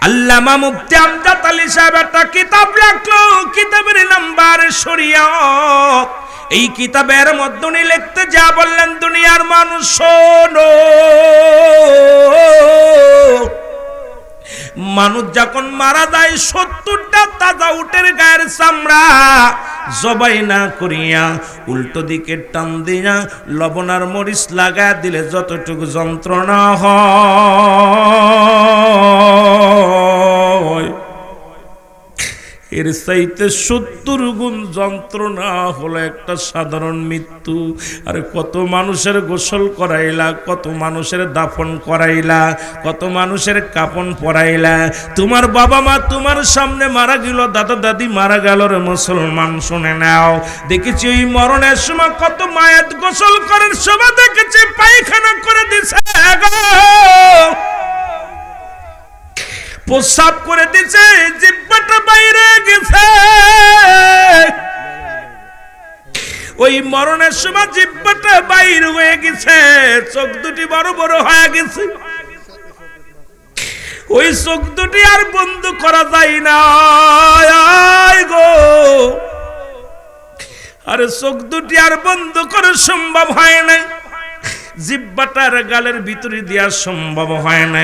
আল্লামা মুফতি আমজাদ আলী সাহেব একটা কিতাব লিখলো, কিতাবের নাম্বার শরিয়ত। এই কিতাবের মধ্যে উনি লিখতে যা বললেন, দুনিয়ার মানুষ শোনো, মানুষ যখন মারা যায় 70টা তাজা উটের গায়ের চামড়া জবাই না করিয়া উল্টো দিকে টান দিয়া লবণ আর মরিচ লাগা দিলে যতটুকু যন্ত্রণা হয়, এর চাইতে 70 গুণ যন্ত্রণা হলো একটা সাধারণ মৃত্যু। আর কত মানুষের গোসল করাইলা, কত মানুষের দাফন করাইলা, কত মানুষের কাফন পরাইলা। তোমার বাবা মা তোমার সামনে মারা গেল, দাদা দাদি মারা গেল রে মুসলমান, শুনে নাও। দেখেছি ওই মরণের সময় কত মায়ের গোসল করার সময় দেখেছি পায়খানা করে দিছে, প্রস্রাব করে দিছে, জিহ্বাটা বাইরে গেছে। ওই মরণের সময় জিহ্বাটা বাইর হয়ে গেছে, চোখ দুটি বড় বড় হয়ে গেছে। ওই চোখ দুটি আর বন্ধ করা যায় না গো, আরে চোখ দুটি আর বন্ধ করা সম্ভব হয় না, জিহ্বাটার গালের ভিতরে দেওয়া সম্ভব হয় না।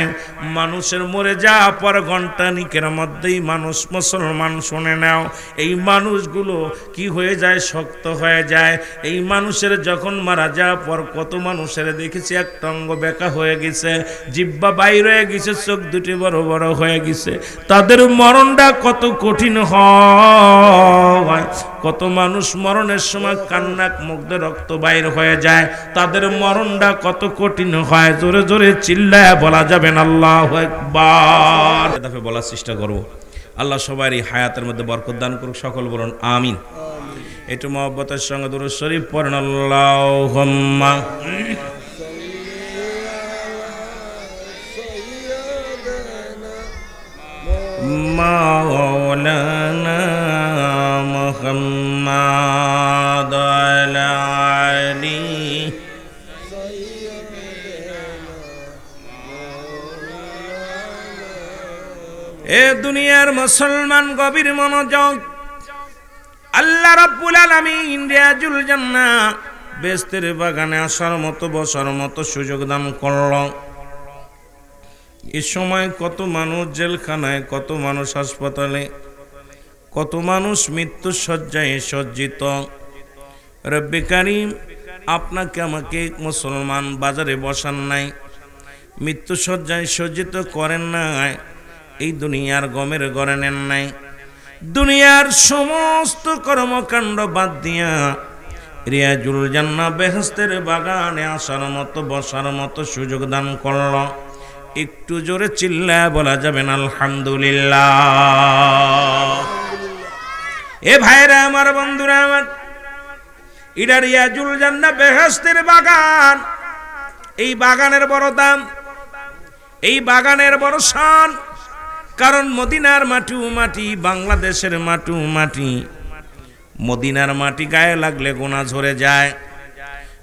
মানুষের মরে যাওয়ার পর ঘন্টা নিকের মধ্যেই মানুষ, মুসলমান শুনে নাও, এই মানুষগুলো কি হয়ে যায়, শক্ত হয়ে যায়। এই মানুষের যখন মারা যাওয়ার পর কত মানুষের দেখেছি একটা অঙ্গ বেঁকা হয়ে গেছে, জিহ্বা বাইর হয়ে গেছে, চোখ দুটি বড় বড় হয়ে গেছে। তাদের মরণটা কত কঠিন হয়। কত মানুষ মরণের সময় কান্নাক মুগ্ধ রক্ত বাইর হয়ে যায়, তাদের মরণটা কত কঠিন হয়। জোরে জোরে চিল্লায় বলা যাবে না আল্লাহু আকবার। দফে বলার চেষ্টা করব। আল্লাহ সবারই হায়াতের মধ্যে বরকত দান করুক, সকল বলুন আমিন। একটু মহব্বতের সঙ্গে দুরূদ শরীফ পড়েন, আল্লাহুম্মা মাওলানা মুহাম্মাদ আলা আলি এ দুনিয়ার মুসলমান গভীর মনোযোগ। আল্লাহ রাব্বুল আলামিন রিয়াজুল জান্নাহ বেহেশতের বাগানে আসার মতো, বসার মতো সুযোগ দান করল। এই সময় কত মানুষ জেলখানায়, কত মানুষ হাসপাতালে, কত মানুষ মৃত্যু শয্যায় সজ্জিত। রব্বে কারীম, আপনাকে আমাকে মুসলমান বাজারে বসান নাই, মৃত্যু শয্যায় সজ্জিত করেন নাই, এই দুনিয়ার গমের ঘরে নেন নাই। দুনিয়ার সমস্ত কর্মকাণ্ড বাদ দিয়া রিয়াজুল জান্নাহ বেহেশতের বাগানে আসার মতো, বসার মতো সুযোগ দান করল। একটু জোরে চিল্লায় বলা যাবেন আলহামদুলিল্লাহ। এ ভাইরা আমার, বন্ধুরা আমার, এটা রিয়াজুল জান্নাহ বেহেশতের বাগান। এই বাগানের বড় দাম, এই বাগানের বড় শান। কারণ মদিনার মাটি মাটি, বাংলাদেশের মাটি মাটি, মদিনার মাটি গায়ে লাগলে গোনা ঝরে যায়।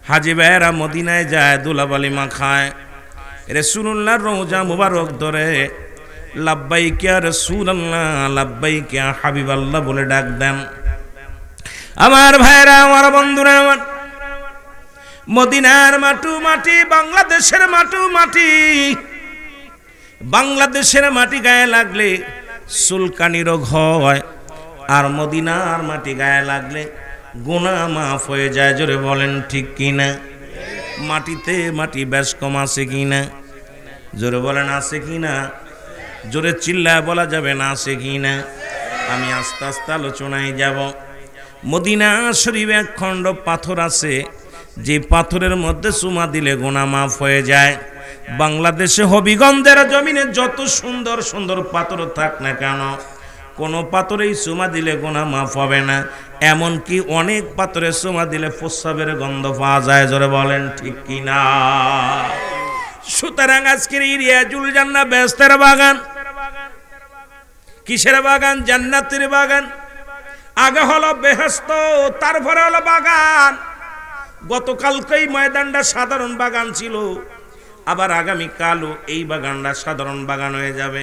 হাজি ভাইয়েরা মদিনায় যায়, দুলাবালি মাখায়, রাসূলুল্লাহর রওজা মুবারক ধরে লাব্বাইক ইয়া রাসূলুল্লাহ, লাব্বাইক ইয়া হাবিবাল্লাহ বলে ডাক দেন। আমার ভাইরা, আমার বন্ধুরা আমার, মদিনার মাটি মাটি, বাংলাদেশের মাটি মাটি, বাংলাদেশের মাটি গায়ে লাগলে চুলকানি রোগ হয়, আর মদিনার মাটি গায়ে লাগলে গুনাহ মাফ হয়ে যায়। জোরে বলেন ঠিক কিনা? মাটিতে মাটি বেশ কম আছে কিনা? জোরে বলেন আছে কিনা? জোরে চিল্লায় বলা যাবে না আছে কিনা? আমি আস্তে আস্তে আলোচনায় যাব। মদিনা শরীফে এক খণ্ড পাথর আছে, যে পাথরের মধ্যে চুমা দিলে গুনাহ মাফ হয়ে যায়। বাংলাদেশে হবিগঞ্জের জমিনে যত সুন্দর সুন্দর পাথর থাক না কেন, কোনো পাথরেই চুমা দিলে গুনাহ মাফ হবে না। এমনকি অনেক পাথরে চুমা দিলে প্রস্রাবের গন্ধ পাওয়া যায়। জোরে বলেন ঠিক কিনা? সুতরাং আজকের এই রিয়াজুল জান্নাহ বেহেশতের বাগান, কিসের বাগান? জান্নাতের বাগান। আগে হলো বেহেশত, তারপরে হলো বাগান। গতকালকেই ময়দানটা সাধারণ বাগান ছিল, আবার আগামীকালও এই বাগানটা সাধারণ বাগান হয়ে যাবে।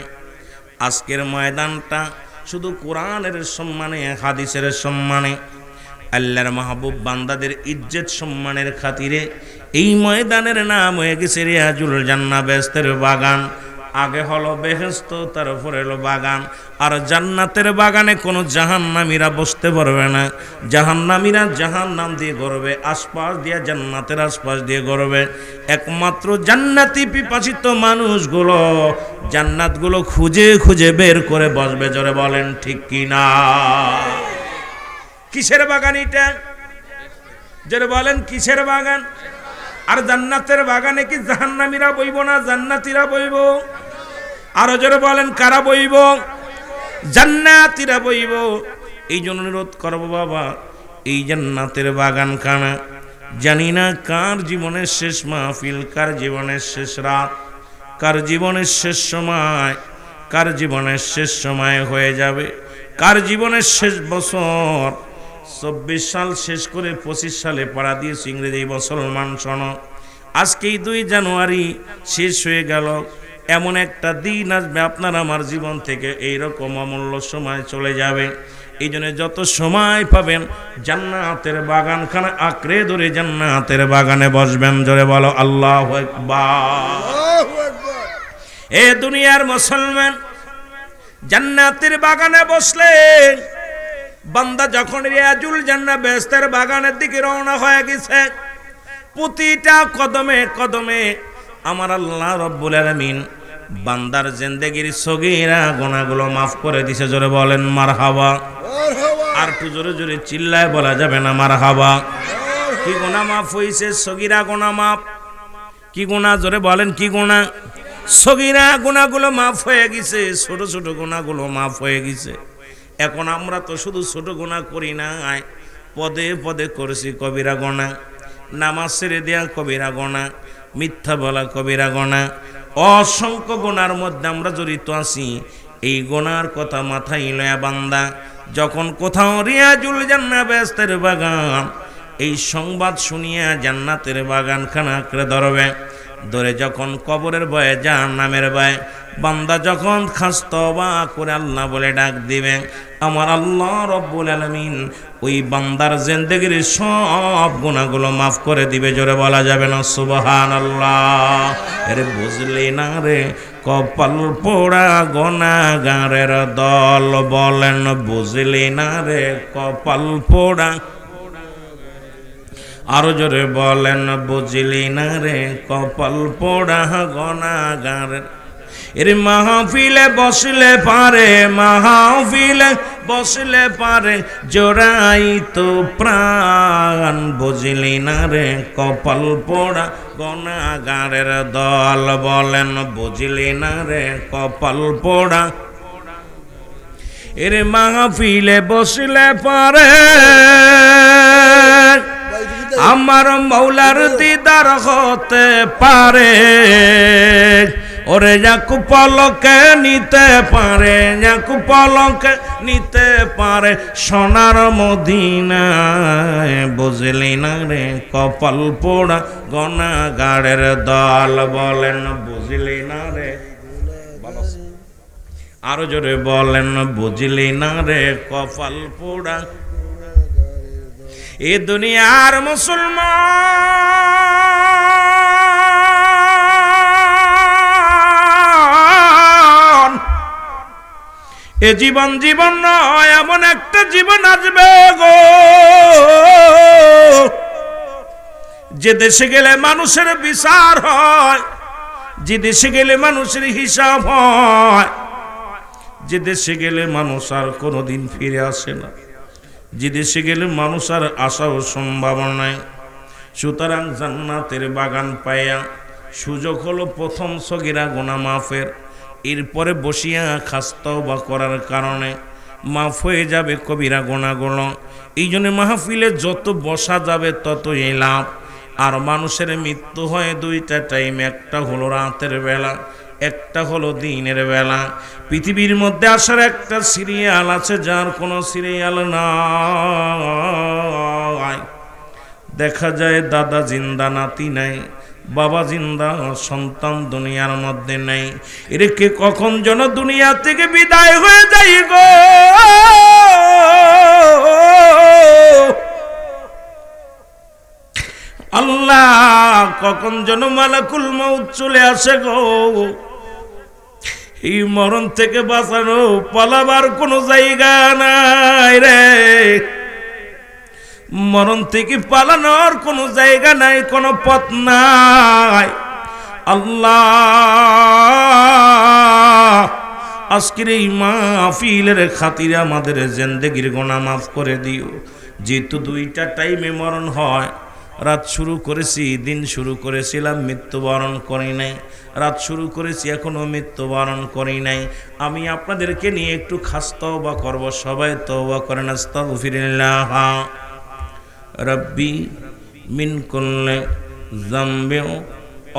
আজকের ময়দানটা শুধু কোরআনের সম্মানে, হাদিসের সম্মানে, আল্লাহর মাহবুব বান্দাদের ইজ্জত সম্মানের খাতিরে এই ময়দানের নাম হয়ে গেছে রিয়াজুল জান্নাহ, বেহেশতের বাগান। আগে হলো বেহেশত, তারপরে হলো বাগান। আর জান্নাতের বাগানে কোনো জাহান্নামীরা বসতে পারবে না। জাহান্নামীরা জাহান্নাম দিয়ে গড়বে, আশপাশ দিয়ে জান্নাতের আশপাশ দিয়ে গড়বে। একমাত্র জান্নাতি পিপাসিত মানুষগুলো জান্নাতগুলো খুঁজে খুঁজে বের করে বসবে। জোরে বলেন ঠিক কি না? কিসের বাগান এটা? জোরে বলেন কিসের বাগান? আর জান্নাতের বাগানে কি জাহান্নামীরা বইব না জান্নাতীরা বইব? আরো জোরে বলেন কারা বইব? জান্নাতীরা বইব। এই জন্য অনুরোধ করবো বাবা, এই জান্নাতের বাগান খানা জানি না কার জীবনের শেষ মাহফিল, কার জীবনের শেষ রাত, কার জীবনের শেষ সময়, কার জীবনের শেষ সময় হয়ে যাবে, কার জীবনের শেষ বছর। 24 সাল শেষ করে 25 সালে পাড়া দিয়েছে ইংরেজি মুসলমান সন। আজকেই 2 জানুয়ারি শেষ হয়ে গেল। এমন একটা দিন আসবে আপনার আমার জীবন থেকে এইরকম অমূল্য সময় চলে যাবে। এই জন্য যত সময় পাবেন জান্নাতের বাগানখানা আঁকড়ে ধরে জান্নাতের বাগানে বসবেন। জোরে বলো আল্লাহু আকবার। এ দুনিয়ার মুসলমান, জান্নাতের বাগানে বসলে বান্দা যখন রিয়াজুল জান্নাহ বেহেশতের বাগানের দিকে রওনা হয়ে গেছে, প্রতিটা কদমে কদমে আমার আল্লাহ রব্বুল আলামিন বান্দার জিন্দেগির সগীরা গুনাহগুলো মাফ করে দিয়েছে। জোরে বলেন মারহাবা। আর একটু জোরে জোরে চিল্লায় বলা যাবে না মারহাবা? কি গুনাহ মাফ হইছে? সগীরা গুনাহ মাফ। কি গুনাহ? জোরে বলেন কি গুনাহ? সগীরা গুনাহগুলো মাফ হয়ে গেছে, ছোট ছোট গুনাহগুলো মাফ হয়ে গেছে। এখন আমরা তো শুধু ছোট গুনাহ করি না, পদে পদে করেছি কবিরা গুনাহ। নামাজ ছেড়ে দেয়া কবিরা গুনাহ, মিথ্যা বলা কবিরা গুনাহ, অসংখ্য গুনার মধ্যে আমরা জড়িত আছি। এই গুনার কথা মাথায় লয়া বান্দা যখন কোথাও রিয়াজুল জান্নাহ বেহেশতের বাগান এই সংবাদ শুনিয়া জান্নাতের বাগানখানা আঁকড়ে ধরবে, ধরে যখন কবরের ভয়ে জাহান্নামের ভয়ে বান্দা যখন খাস্তবা করে আল্লাহ বলে ডাক দিবে, আমার আল্লাহ রব্বুল আলামিন ওই বান্দার জিন্দেগির সব গুনাহগুলো মাফ করে দিবে। জোরে বলা যাবে না সুবহানাল্লাহ? আরে বুঝলি না রে কপাল পোড়া গুনাহগারের দল, বলেন বুঝলি না রে কপাল পোড়া। আরো জোরে বলেন বুঝলি না রে কপাল পোড়া গুনাহগারের। এর মাহফিলে বসলে পারে, মাহফিলে বসলে পারে জোড়াই তো প্রাণ, বুঝলি না রে কপাল পোড়া গুনাহগারের দল, বলেন বুঝলি না রে কপাল পোড়া। এর মাহফিলে বসলে পারে আমার মৌলার দিদার হতে পারে, ওরে যাকু পলকে নিতে পারে, যাকু পলকে নিতে পারে সোনার মদিনায়, বুঝলি না রে কপাল পোড়া গুনাহগারের দল, বলেন বুঝলি না রে। আরো জোরে বলেন বুঝলি না রে কপাল পোড়া। এ দুনিয়ার মুসলমান, এ জীবন জীবন নয়, এমন একটা জীবন আসবে গো যে দেশে গেলে মানুষের বিচার হয়, যে দেশে গেলে মানুষের হিসাব হয়, যে দেশে গেলে মানুষ আর কোনোদিন ফিরে আসে না, যে দেশে গেলে মানুষ আর আসাও সম্ভাবনা নাই। সুতরাং জান্নাতের বাগান পাইয়া সুযোগ হলো প্রথম সগীরা গুনাহ মাফের। এরপরে বসিয়া খাস্তওবা করার কারণে মাফ হয়ে যাবে কবিরা গুনাহগুলো। এই জন্য মাহফিলে যত বসা যাবে ততই লাভ। আর মানুষের মৃত্যু হয় 2টা টাইম, একটা হলো রাতের বেলা, একটা হলো দিনের বেলা। পৃথিবীর মধ্যে আসার একটা সিরিয়াল আছে যার কোনো সিরিয়াল নাই। দেখা যায় দাদা জিন্দা, নাতি নাই, বাবা জিন্দা, সন্তান দুনিয়ার মধ্যে নেই, এরকে কখন যেন দুনিয়া থেকে বিদায় হয়ে যাই গো। আল্লাহ, কখন যেন মালাকুল মউত চলে আসে গো। এই মরণ থেকে বাঁচানো পালাবার কোনো জায়গা নাই রে, মরণ থেকে পালানোর কোনো জায়গা নাই, কোনো পথ নাই। আল্লাহ, আজকের এই মাহফিলের খাতিরে আমাদের জিন্দেগির গুনাহ মাফ করে দিও। যেহেতু দুইটা টাইমে মরণ হয়, রাত শুরু করেছি, দিন শুরু করেছিলাম, মৃত্যুবরণ করি নাই। রাত শুরু করেছি, এখনো মৃত্যুবরণ করি নাই। আমি আপনাদেরকে নিয়ে একটু খাস তওবা করব। সবাই তওবা করেন, আস্তাগফিরুল্লাহ রব্বি মিন কুল্লি যামবিন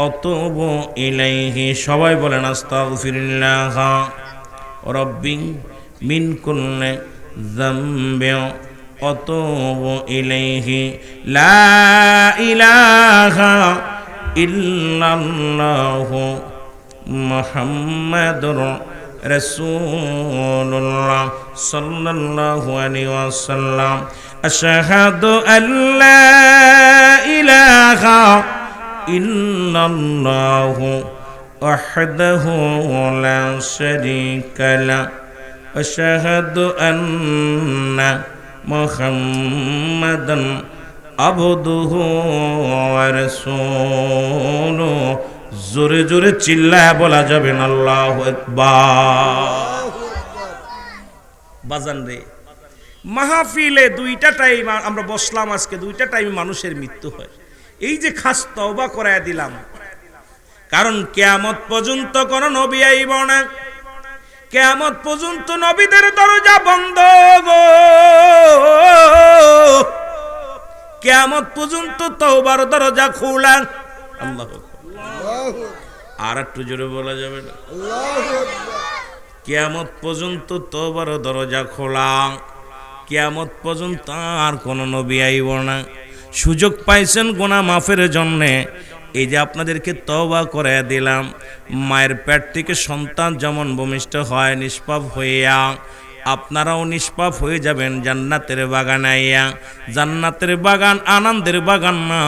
আতুবু ইলাইহি। সবাই বলেন আস্তাগফিরুল্লাহ রব্বি মিন কুল্লি যামবিন আতুবু ইলাইহি। লা ইলাহা ইল্লাল্লাহু মুহাম্মাদুর রাসূলুল্লাহ সাল্লাল্লাহু আলাইহি ওয়াসাল্লাম। আশহাদু আল্লা ইলাহা ইল্লাল্লাহু ওয়াহদাহু লা শারীকা লাহু আশহাদু আন্না মুহাম্মাদান আবদুহু ওয়া রাসূলুহু। জোরে জোরে চিল্লায় বলা যাবে না আল্লাহু আকবার। বাজান রে, মাহফিলে দুইটা টাইম আমরা বসলাম, আজকে দুইটা টাইম মানুষের মৃত্যু হয়। এই যে খাস তওবা করায় দিলাম, কারণ কিয়ামত পর্যন্ত কোন নবী আইব না, কিয়ামত পর্যন্ত নবীদের দরজা বন্ধ গো। কিয়ামত পর্যন্ত তওবার দরজা খোলা। আল্লাহু আকবার। আর একটু জোরে বলা যাবে না? কিয়ামত পর্যন্ত তওবার দরজা খোলা, কিয়ামত পর্যন্ত আর কোন নবী আইব না। সুযোগ পাইছেন গুনাহ মাফের জন্যে, এই যে আপনাদেরকে তওবা করে দিলাম। মায়ের পেট থেকে সন্তান যেমন ভূমিষ্ঠ হয় নিষ্পাপ হইয়া, আপনারাও নিষ্পাপ হয়ে যাবেন জান্নাতের বাগান আইয়া। জান্নাতের বাগান আনন্দের বাগান না,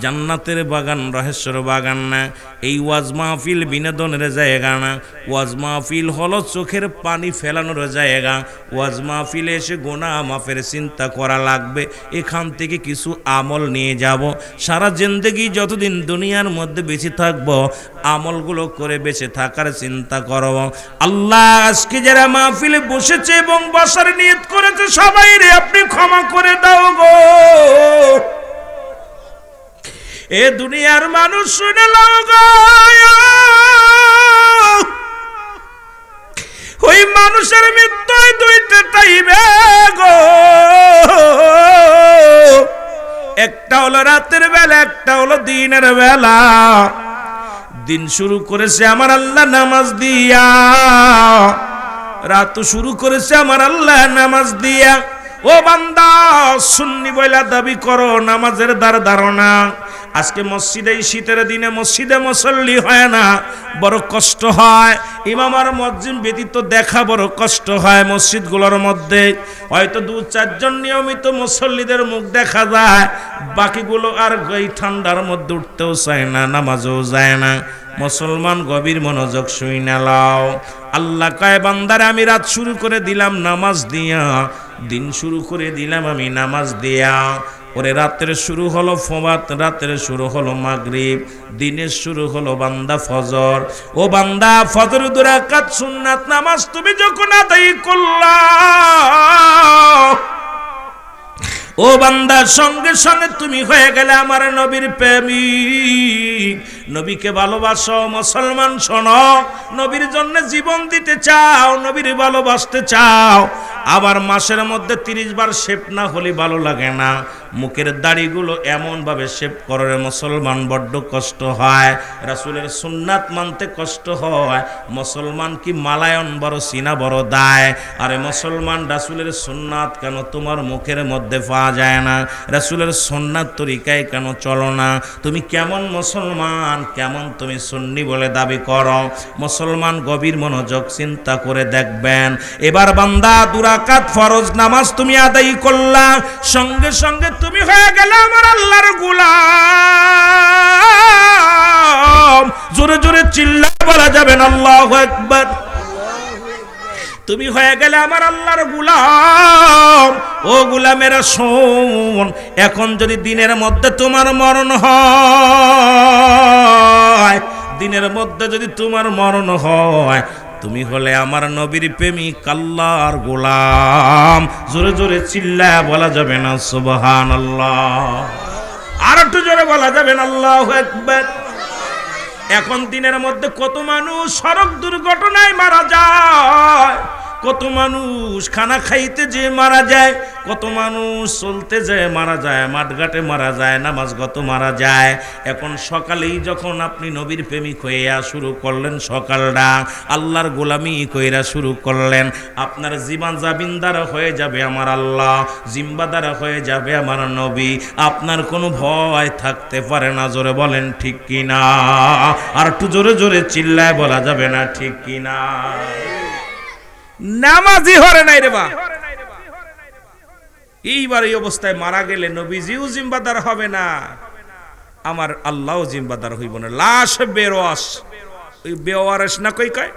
জান্নাতের বাগান রহস্যের বাগান না। এই ওয়াজ মাহফিল বিনোদনের জায়গা না, ওয়াজ মাহফিল হলো চোখের পানি ফেলানোর জায়গা। ওয়াজ মাহফিলে এসে গুনাহ মাফের চিন্তা করা লাগবে, এখান থেকে কিছু আমল নিয়ে যাব। সারা জিন্দেগি যতদিন দুনিয়ার মধ্যে বেঁচে থাকব, আমলগুলো করে বেঁচে থাকার চিন্তা করব। আল্লাহ, আজকে যারা মাহফিলে বসেছে এবং বসার নিয়ত করেছে, সবাই রে আপনি ক্ষমা করে দাও গো। এ দুনিয়ার মানুষ শুনে লাও গো, ওই মানুষের মৃত্যু দুইটা টাইমে গো। একটা হলো রাতের বেলা, একটা হলো দিনের বেলা। দিন শুরু করেছে আমার আল্লাহ নামাজ দিয়া, রাত শুরু করেছে আমার আল্লাহ নামাজ দিয়া। ও বান্দা, সুন্নি বইলা দাবি করো, নামাজের দ্বার ধারণা। আজকে মসজিদে শীতের দিনে মসজিদে মুসল্লি হয় না, বড় কষ্ট হয়। ইমাম আর মুয়াজ্জিন ব্যতীত দেখা বড় কষ্ট হয়। মসজিদগুলোর মধ্যে হয়তো 2-4 জন নিয়মিত মুসল্লিদের মুখ দেখা যায়, বাকিগুলো আর এই ঠান্ডার মধ্যে উঠতেও চায় না, নামাজও যায় না। মুসলমান গভীর মনোযোগ শুইনা লাও। আল্লাহ কয়, বান্দারে আমি রাত শুরু করে দিলাম নামাজ দিয়া, দিন শুরু করে দিলাম আমি নামাজ দিয়া। ওরে রাতের শুরু হলো ফবাত, রাতের শুরু হলো মাগরিব, দিনের শুরু হলো বান্দা ফজর। ও বান্দা, ফজর 2 রাকাত সুন্নাত নামাজ তুমি যখন আদায় করলা, ও বান্দা, সঙ্গে সঙ্গে তুমি হয়ে গেলে আমার নবীর প্রেমিক। নবীকে ভালোবাসো মুসলমান, শোনো, নবীর জন্য জীবন দিতে চাও, নবীর ভালোবাসতে চাও। আবার মাসের মধ্যে 30 বার শেপ না হলে ভালো লাগে না। মুখের দাড়িগুলো এমন ভাবে শেভ করে মুসলমান বড্ড কষ্ট হয়, রাসূলের সুন্নাত মানতে কষ্ট হয়। মুসলমান কি মালায়ন বড় সিনা বড় দায়? আরে মুসলমান রাসূলের সুন্নাত কেন তোমার মুখের মধ্যে পাওয়া যায় না? রাসূলের সুন্নাত তরিকায় কেন চলো না? তুমি কেমন মুসলমান, কেমন তুমি সুন্নি বলে দাবি করো? মুসলমান গভীর মনোযোগ চিন্তা করে দেখবেন। এবার বান্দা 2 রাকাত ফরজ নামাজ তুমি আদায় করলা, সঙ্গে সঙ্গে তুমি হয়ে গেলে আমার আল্লাহর গোলাম। জোরে জোরে চিল্লায় বলা যাবেন আল্লাহু আকবার। তুমি হয়ে গেলে আমার আল্লাহর গোলাম। ও গোলামেরা শোন, এখন যদি দিনের মধ্যে তোমার মরণ হয়, দিনের মধ্যে যদি তোমার মরণ হয়, তুমি হলে আমার নবীর প্রেমিক আল্লাহর গোলাম। জোরে জোরে চিল্লায় বলা যাবে না সুবহানাল্লাহ? আর একটু জোরে বলা যাবে না আল্লাহু আকবার? এখন দিনের মধ্যে কত মানুষ সড়ক দুর্ঘটনায় মারা যায়, কত মানুষ খানা খাইতে যে মারা যায়, কত মানুষ চলতে যায় মারা যায়, মাঠঘাটে মারা যায়, নামাজগত মারা যায়। এখন সকালেই যখন আপনি নবীর প্রেমিক হইয়া শুরু করলেন, সকালটা আল্লাহর গোলামি কইরা শুরু করলেন, আপনার জীবন জাবিনদার হয়ে যাবে আমার আল্লাহ, জিম্বাদার হয়ে যাবে আমার নবী। আপনার কোনো ভয় থাকতে পারে না। জোরে বলেন ঠিক কিনা? আর একটু জোরে জোরে চিল্লায় বলা যাবে না ঠিক কিনা? নামাজি হরে নাই রে বা। এইবার এই অবস্থায় মারা গেলে নবীজিও জিম্বাদার হবে না, আমার আল্লাহও জিম্বাদার হইব না। লাশ বেরোয়াস, ওই বেওয়ারেস না কই কয়,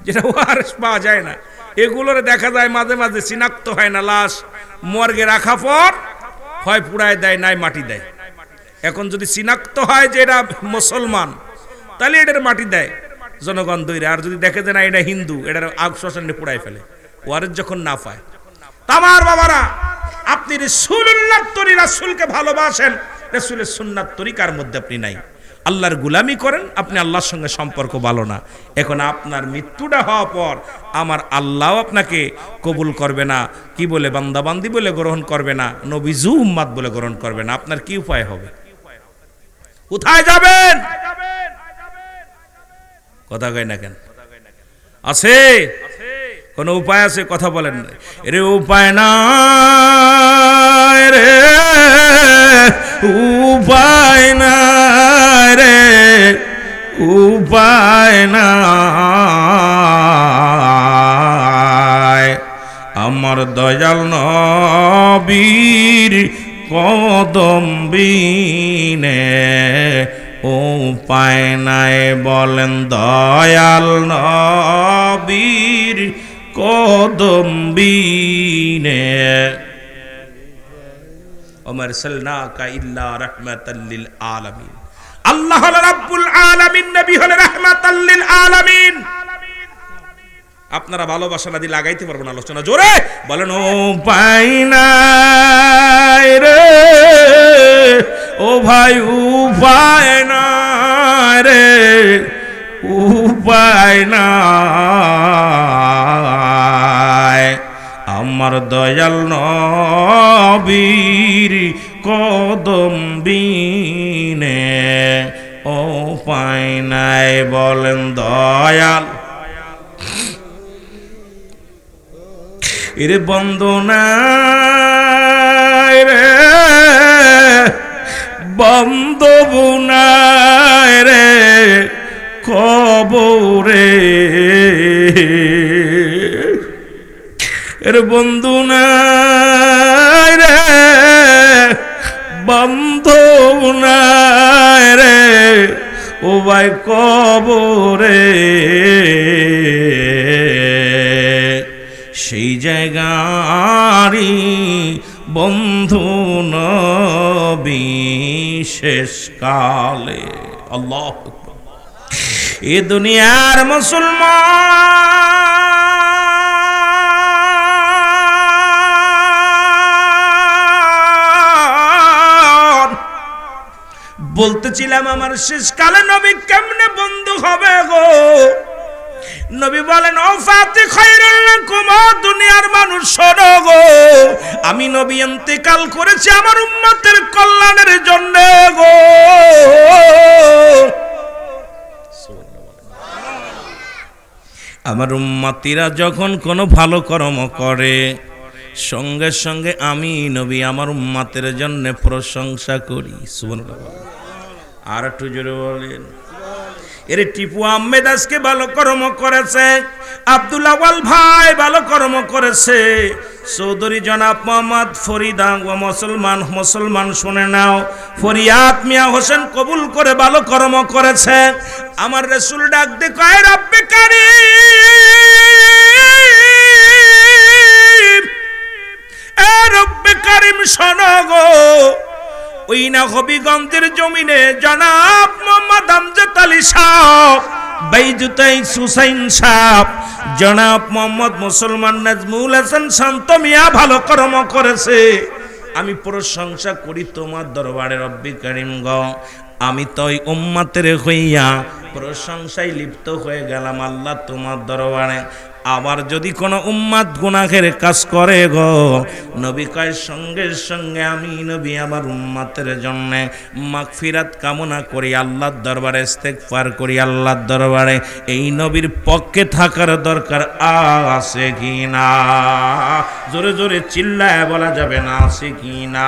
যেটা ওয়ারেস পাওয়া যায় না, এগুলোর দেখা যায় মাঝে মাঝে চিনাক্ত হয় না। লাশ মর্গে রাখা পর হয় পুড়ায় দেয়, নাই মাটি দেয়। এখন যদি চিনাক্ত হয় যে এটা মুসলমান, তাহলে এটার মাটি দেয় জনগণ দৈরে। আর যদি দেখে যে না এটা হিন্দু, এটার আগ শ্মশানে পুড়াই ফেলে। ওয়ারেস যখন না পায়। আমার বাবারা, আপনি রাসূলুল্লাহর তরি, রাসূলকে ভালোবাসেন, রাসূলের সুন্নাত তরিকার মধ্যে আপনি নাই, আল্লাহর গোলামি করেন, আপনি আল্লাহর সঙ্গে সম্পর্ক ভালো না। এখন আপনার মৃত্যুটা হওয়ার পর আমার আল্লাহ আপনাকে কবুল করবে না, কি বলে বান্দাবান্দি বলে গ্রহণ করবে না, নবীজু উম্মাত বলে গ্রহণ করবে না। আপনার কি উপায় হবে? কোথায় যাবেন? কথা কয় না কেন? আছে কোন উপায় আছে? কথা বলেন। রে উপায় নাই রে, উপায় নাই রে, উপায় নাই। আমার দয়াল নবীর কদম বিনে উপায় নাই। বলেন দয়াল নবীর কদম বিনে। ওমা আরসালনাকা ইল্লা রাহমাতাল লিল আলামিন। আল্লাহ হলো রাব্বুল আলামিন, নবী হলো রাহমাতাল লিল আলামিন। আপনারা ভালোবাসা না দিয়ে লাগাইতে পারবেন আলোচনা। জোরে বলেন উপায় নাই রে, ও ভাই উপায় নাই রে, উপায় নাই। আমার দয়াল নবীর কদম বিনে উপায় নাই। বলেন দয়াল। এর বন্দনা রে, বন্দবুনায় রে, কবরে এর বন্ধু নাই রে, বন্ধু নাই রে, ও ভাই কবরে। সেই জায়গারই বন্ধু নবী শেষকালে। আল্লাহু আকবার। এ দুনিয়ার মুসলমান বলতেছিলাম আমার শেষকালে নবী কেমনে বন্ধু হবে গো? নবী বলেন ও ফাতি খায়রুল লাকুম, দুনিয়ার মানুষ মানুষ শোনো গো, আমি নবী ইন্তেকাল করেছি আমার উম্মতের কল্যাণের জন্য গো। আমার উম্মতিরা যখন কোনো ভালো কর্ম করে সঙ্গে সঙ্গে আমি নবী আমার উম্মতের জন্য প্রশংসা করি। সুবহানাল্লাহ। আর একটু জোরে বলেন। এর টিপু আহমেদ আজকে ভালো কর্ম করেছে, আব্দুল আওয়াল ভাই ভালো কর্ম করেছে, চৌধুরী জনাব মোহাম্মদ ফরিদা ও মুসলমান শুনে নাও, ফরিয়াদ মিয়া হোসেন কবুল করে ভালো কর্ম করেছে। আমার রাসূল ডাক দে কয় রব্বে কারীম, এ রব্বে কারীম শোনো গো, ওই না হবিগঞ্জের জমিনে জনাব মোহাম্মদ আমজাদ আলী সাহেব, বাইজুতাই সুসাইন সাহেব, জনাব মোহাম্মদ মুসলমান নাজমুল হাসান শান্ত মিয়া ভালো কর্ম করেছে। আমি প্রশংসা করি তোমার দরবারে রব্বে কারীম গো। আমি তো ওই উম্মতের হইয়া প্রশংসায় লিপ্ত হয়ে গেলাম আল্লাহ তোমার দরবারে। আবার যদি কোনো উম্মত গুনাহের কাজ করে গো, নবী কয় সঙ্গে সঙ্গে আমি নবী আমার উম্মতের জন্য মাগফিরাত কামনা করি, আল্লাহর দরবারে ইস্তেগফার করি আল্লাহর দরবারে। এই নবীর পক্ষে থাকার দরকার আছে কি না? জোরে জোরে চিল্লায় বলা যাবে না, আছে কি না?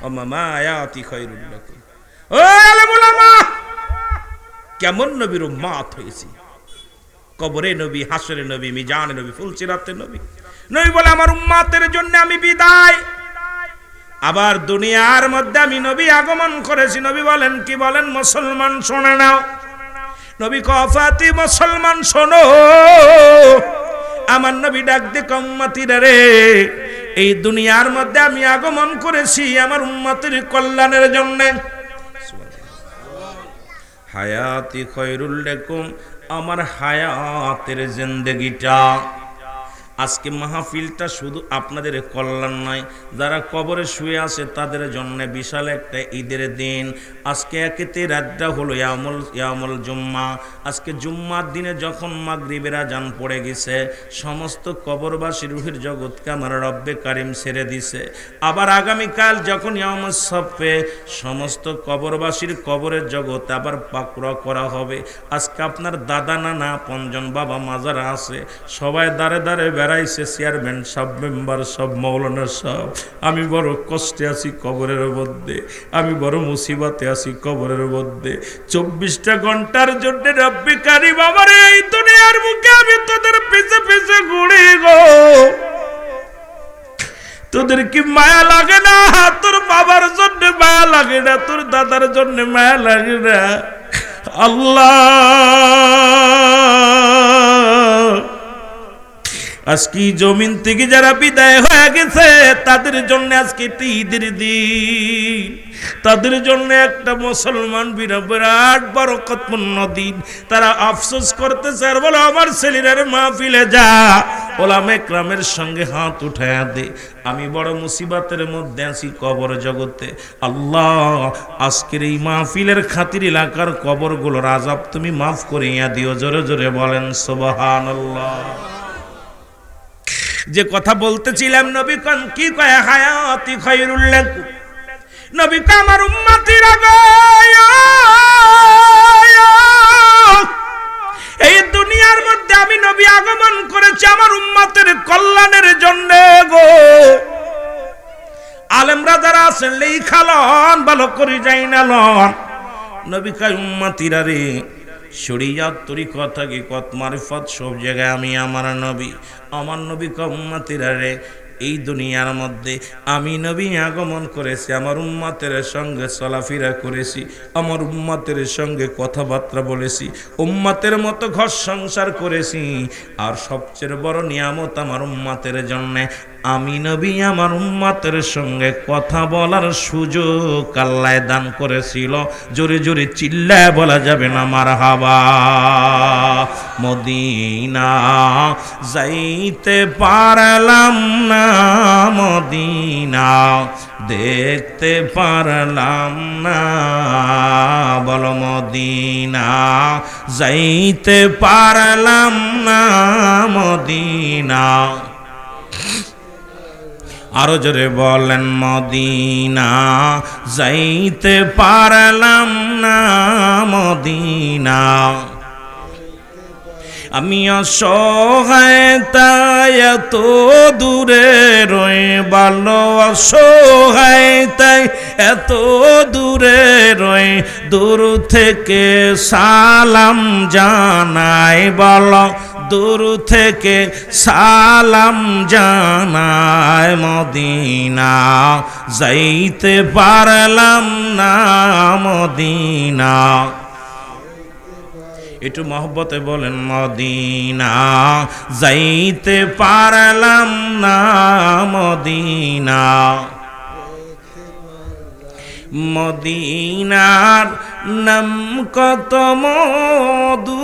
ও মামা আয়াতি খায়রুল লাকুম। ও আলেম উলামা, কেমন নবীর উম্মত হয়েছি। কবরে নবী, হাসরে নবী, মিজানে নবী, ফুলসিরাতে নবী। নবী বলে আমার উম্মতের জন্য আমি বিদায়। আবার দুনিয়ার মধ্যে আমি নবী আগমন করেছি। নবী বলেন কি বলেন? মুসলমান শোনে নাও। নবী কফাতি মুসলমান শোনো, আমার নবী ডাক দে উম্মতিরা রে, এই দুনিয়ার মধ্যে আমি আগমন করেছি আমার উম্মতের কল্যাণের জন্য। হায়াতি খায়রুল লাকুম, আমার হায়াতের জিন্দেগিটা। আজকে মাহফিলটা শুধু আপনাদের কল্যাণ নয়, যারা কবরে শুয়ে আছে তাদের জন্য বিশাল একটা ঈদের দিন। আজকে একেতে রাতটা হলো ইয়ামুল জুম্মা। আজকে জুম্মার দিনে যখন মাগরিবের আজান পড়ে গেছে, সমস্ত কবরবাসী রুহের জগৎকে আমার রব্বে কারিম ছেড়ে দিছে। আবার আগামীকাল যখন ইয়ামুস সফে সমস্ত কবরবাসীর কবরের জগৎ আবার পাকড়া করা হবে। আজকে আপনার দাদা নানা পঞ্জন বাবা মাজারা আছে, সবাই দাঁড়ে দাঁড়ে বেড়াইছে, চেয়ারম্যান সব মেম্বার সব মৌলানা সব। আমি বড় কষ্টে আছি কবরের মধ্যে, আমি বড় মুসিবতে আছি কবরের মধ্যে। 24টা ঘন্টার জন্য রব্বে কারিম আমার এই দুনিয়ার মুখে আমি তোদের পিছে পিছে ঘুরি গো। তোদের কি মায়া লাগে না? তোর বাবার জন্য মায়া লাগে না? তোর দাদার জন্য মায়া লাগে না? আল্লাহ আজকে জমিন থেকে যারা বিদায় হয়ে গেছে তাদের জন্য আজকে ঈদের দিন, তাদের জন্য একটা মুসলমান বিরাট বরকতপূর্ণ দিন। তারা আফসোস করতেছে আর বলে আমার ছেলের মাহফিলে যা, ওলামা ইকরামের সঙ্গে হাত উঠায়া দে। আমি বড় মুসিবতের মধ্যে আছি কবর জগতে। আল্লাহ আজকের এই মাহফিলের খাতির এলাকার কবরগুলোর আযাব তুমি মাফ করিয়া দিও। জোরে জোরে বলেন সুবহানাল্লাহ। যে কথা বলতেছিলাম, নবী কোন কি কয়? হায়াতি খায়রুল লাকুম। নবী কা আমার উম্মতিরা গো, এই দুনিয়ার মধ্যে আমি নবী আগমন করেছি আমার উম্মতের কল্যাণের জন্য গো। আলেমরা যারা আছেন লেখালন ভালো করে যাই না লন। নবী কয় উম্মতিরা রে, শরীয়ত তরিকত হাকিকত মারিফত সব জায়গায় আমি আমার নবী কয় উম্মতিরা রে, এই দুনিয়ার মধ্যে আমি নবী আগমন করেছি, আমার উম্মতের সঙ্গে চলাফেরা করেছি, আমার উম্মতের সঙ্গে কথাবার্তা বলেছি, উম্মতের মতো ঘর সংসার করেছি। আর সবচেয়ে বড় নিয়ামত আমার উম্মতের জন্য আমি নবী আমার উম্মতের সঙ্গে কথা বলার সুযোগ আল্লাহ দান করেছিল। জোরে জোরে চিল্লায় বলা যাবে না মারহাবা। মদিনা যাইতে পারলাম না, মদিনা দেখতে পারলাম না, বলো মদিনা যাইতে পারলাম না, মদিনা মদিনা। আরো জোরে বলেন মদিনা যাইতে পারলাম না মদিনা। আমি অসহায় তাই এত দূরে রই, ভালো অসহায় তাই এত দূরে রই, দূর থেকে সালাম জানাই, বলো দূর থেকে সালাম জানাই। মদিনা যাইতে পারলাম না মদিনা। একটু মহব্বতে বলেন মদিনা যাইতে পারলাম না মদিনা। মদিনার নাম কত মধু,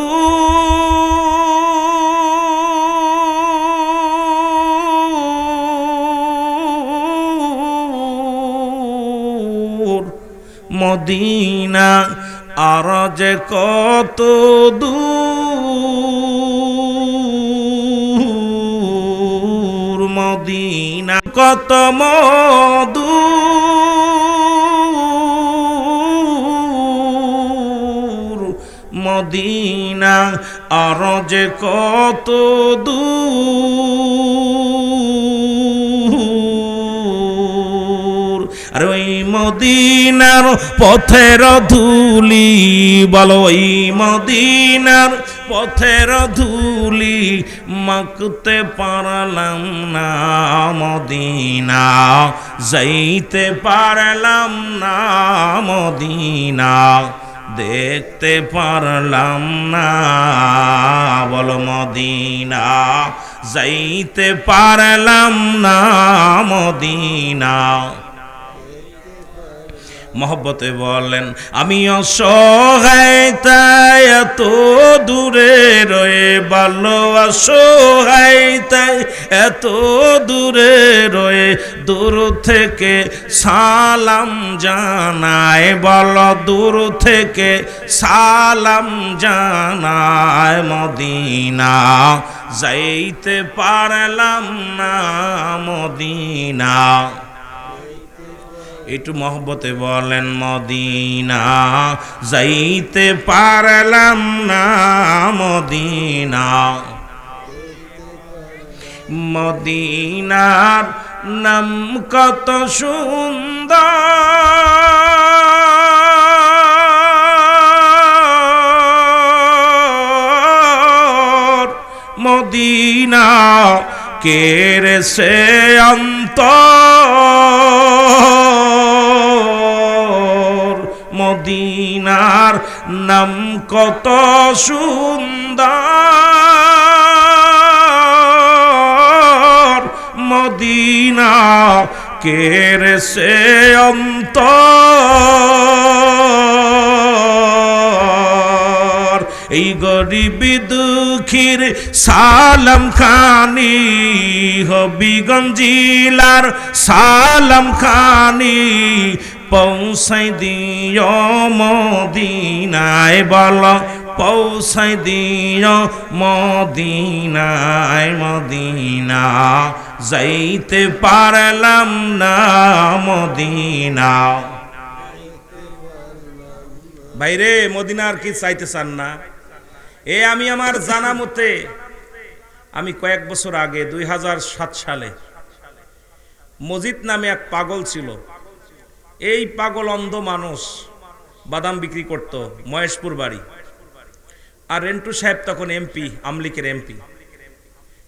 মদিনা আর যে কত দূর, মদিনা কত মধুর, মদিনা আর যে কত দূর। আর ওই মদিনার পথের ধুলি, বলো ওই মদিনার পথের ধুলি মাখতে পারলাম না মদিনা যাইতে পারলাম না মদিনা দেখতে পারলাম না। বলো মদিনা যাইতে পারলাম না মদিনা। মহব্বতে বলেন আমি অসহায় তাই এত দূরে রয়ে, ভালো অসহায় তাই এত দূরে রয়ে, দূর থেকে সালাম জানায়, বলো দূর থেকে সালাম জানায়। মদিনা যাইতে পারলাম না মদিনা। একটু মহব্বতে বলেন মদিনা যাইতে পারলাম না মদিনা। মদিনার নাম কত সুন্দর, মদিনা কেরে সে অন্তর, মদিনার নাম কত সুন্দর, মদিনা কেরে সে অন্তর। এই গরিব দুঃখীর সালাম খানি, হবিগঞ্জ জেলার সালাম খানি পৌঁছাই দিও মদিনায়, বলো পৌঁছাই দিও মদিনায়। মদিনা যাইতে পারলাম না মদিনা। ভাইরে মদিনার কি চাইতে চান না? এ আমি আমার জানা মতে আমি কয়েক বছর আগে 2007 সালে মজিদ নামে এক পাগল ছিল। এই পাগল অন্ধ মানুষ, বাদাম বিক্রি করত, মহেশপুর বাড়ি। আর রেন্টু সাহেব তখন এমপি, আমলিকের এমপি।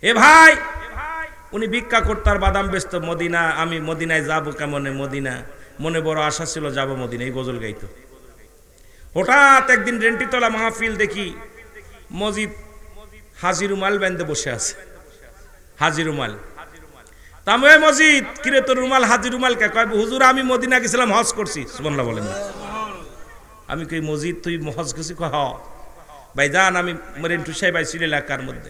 এ ভাই উনি ভিক্ষা করত আর বাদাম বেচত। মদিনা আমি মদিনায় যাবো কেমনে, মদিনা মনে বড় আশা ছিল যাব মদিনা, এই গজল গাইতো। হঠাৎ একদিন রেন্টিতলা মাহফিল দেখি মজিদ হাজির রুমাল বেঁধে বসে আছে। হাজির রুমাল তামে মজিদ কিরে তোর রুমাল হাজির রুমাল কে? কয় হুজুর আমি মদিনা গেছিলাম, হজ করছি। সুবহানাল্লাহ বলেন না। আমি কই মজিদ তুই হজ করছিস? কয় হ। ভাই যান আমি রেন্টু সাহেব আইছিল এলাকার মধ্যে,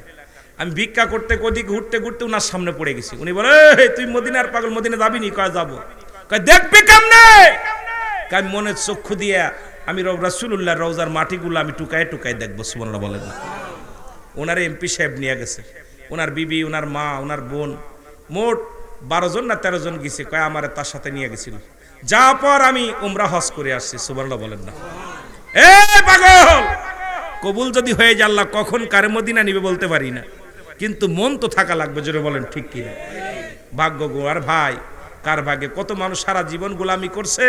আমি ভিক্ষা করতে কদিক ঘুরতে ঘুরতে উনার সামনে পড়ে গেছি। উনি বলে তুই মদিনার পাগল, মদিনা যাবি নি? কয় যাবো। কয় দেখবি কেমনে? আমি মনে চক্ষু দিয়া আমি রাসূলুল্লাহ রওজার মাটিগুলো আমি টুকায় টুকায় দেখবো। সুবহানাল্লাহ বলেন না। ওনারে এমপি সাহেব নিয়ে গেছে। ওনার বিবি, ওনার মা, ওনার বোন, মোট 12 জন না 13 জন গেছে, কয় আমারে তার সাথে নিয়ে গেছিল। যা পর আমি উমরা হজ করে আসছি। সুবহানাল্লাহ বলেন না। এ পাগল, কবুল যদি হয়ে যায় আল্লাহ কখন কারে মদিনা নিবে বলতে পারি না, কিন্তু মন তো থাকা লাগবে, জোরে বলেন ঠিক কিনা। ভাগ্য গো আর ভাই, কার ভাগ্যে কত মানুষ সারা জীবন গোলামি করছে,